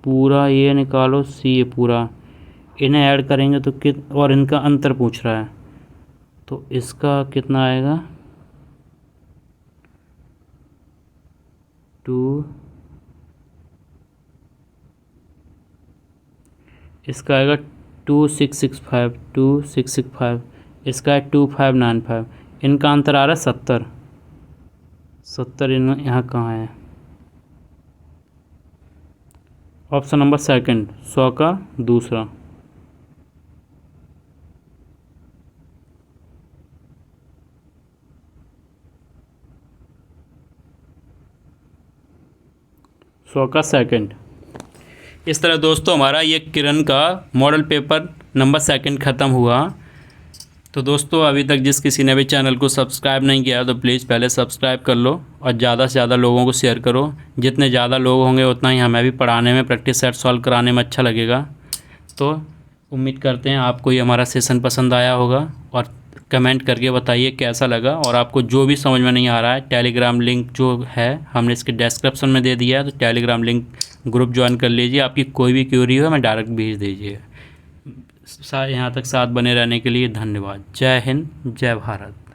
पूरा ये निकालो, सी ये पूरा, इन्हें ऐड करेंगे तो और इनका अंतर पूछ रहा है, तो इसका कितना आएगा 2, इसका आएगा 2665, इसका है 2595, इनका अंतर आ रहा है 70 यहाँ कहाँ है, ऑप्शन नंबर सेकंड 100 का दूसरा। सौ का सेकंड। इस तरह दोस्तों हमारा ये किरण का मॉडल पेपर नंबर सेकंड ख़त्म हुआ। तो दोस्तों अभी तक जिस किसी ने भी चैनल को सब्सक्राइब नहीं किया तो प्लीज़ पहले सब्सक्राइब कर लो और ज़्यादा से ज़्यादा लोगों को शेयर करो। जितने ज़्यादा लोग होंगे उतना ही हमें भी पढ़ाने में, प्रैक्टिस सेट सॉल्व कराने में अच्छा लगेगा। तो उम्मीद करते हैं आपको ये हमारा सेशन पसंद आया होगा और कमेंट करके बताइए कैसा लगा। और आपको जो भी समझ में नहीं आ रहा है, टेलीग्राम लिंक जो है हमने इसके डिस्क्रिप्शन में दे दिया है, तो टेलीग्राम लिंक ग्रुप ज्वाइन कर लीजिए। आपकी कोई भी क्वेरी हो हमें डायरेक्ट भेज दीजिए। यहाँ तक साथ बने रहने के लिए धन्यवाद। जय हिंद, जय भारत।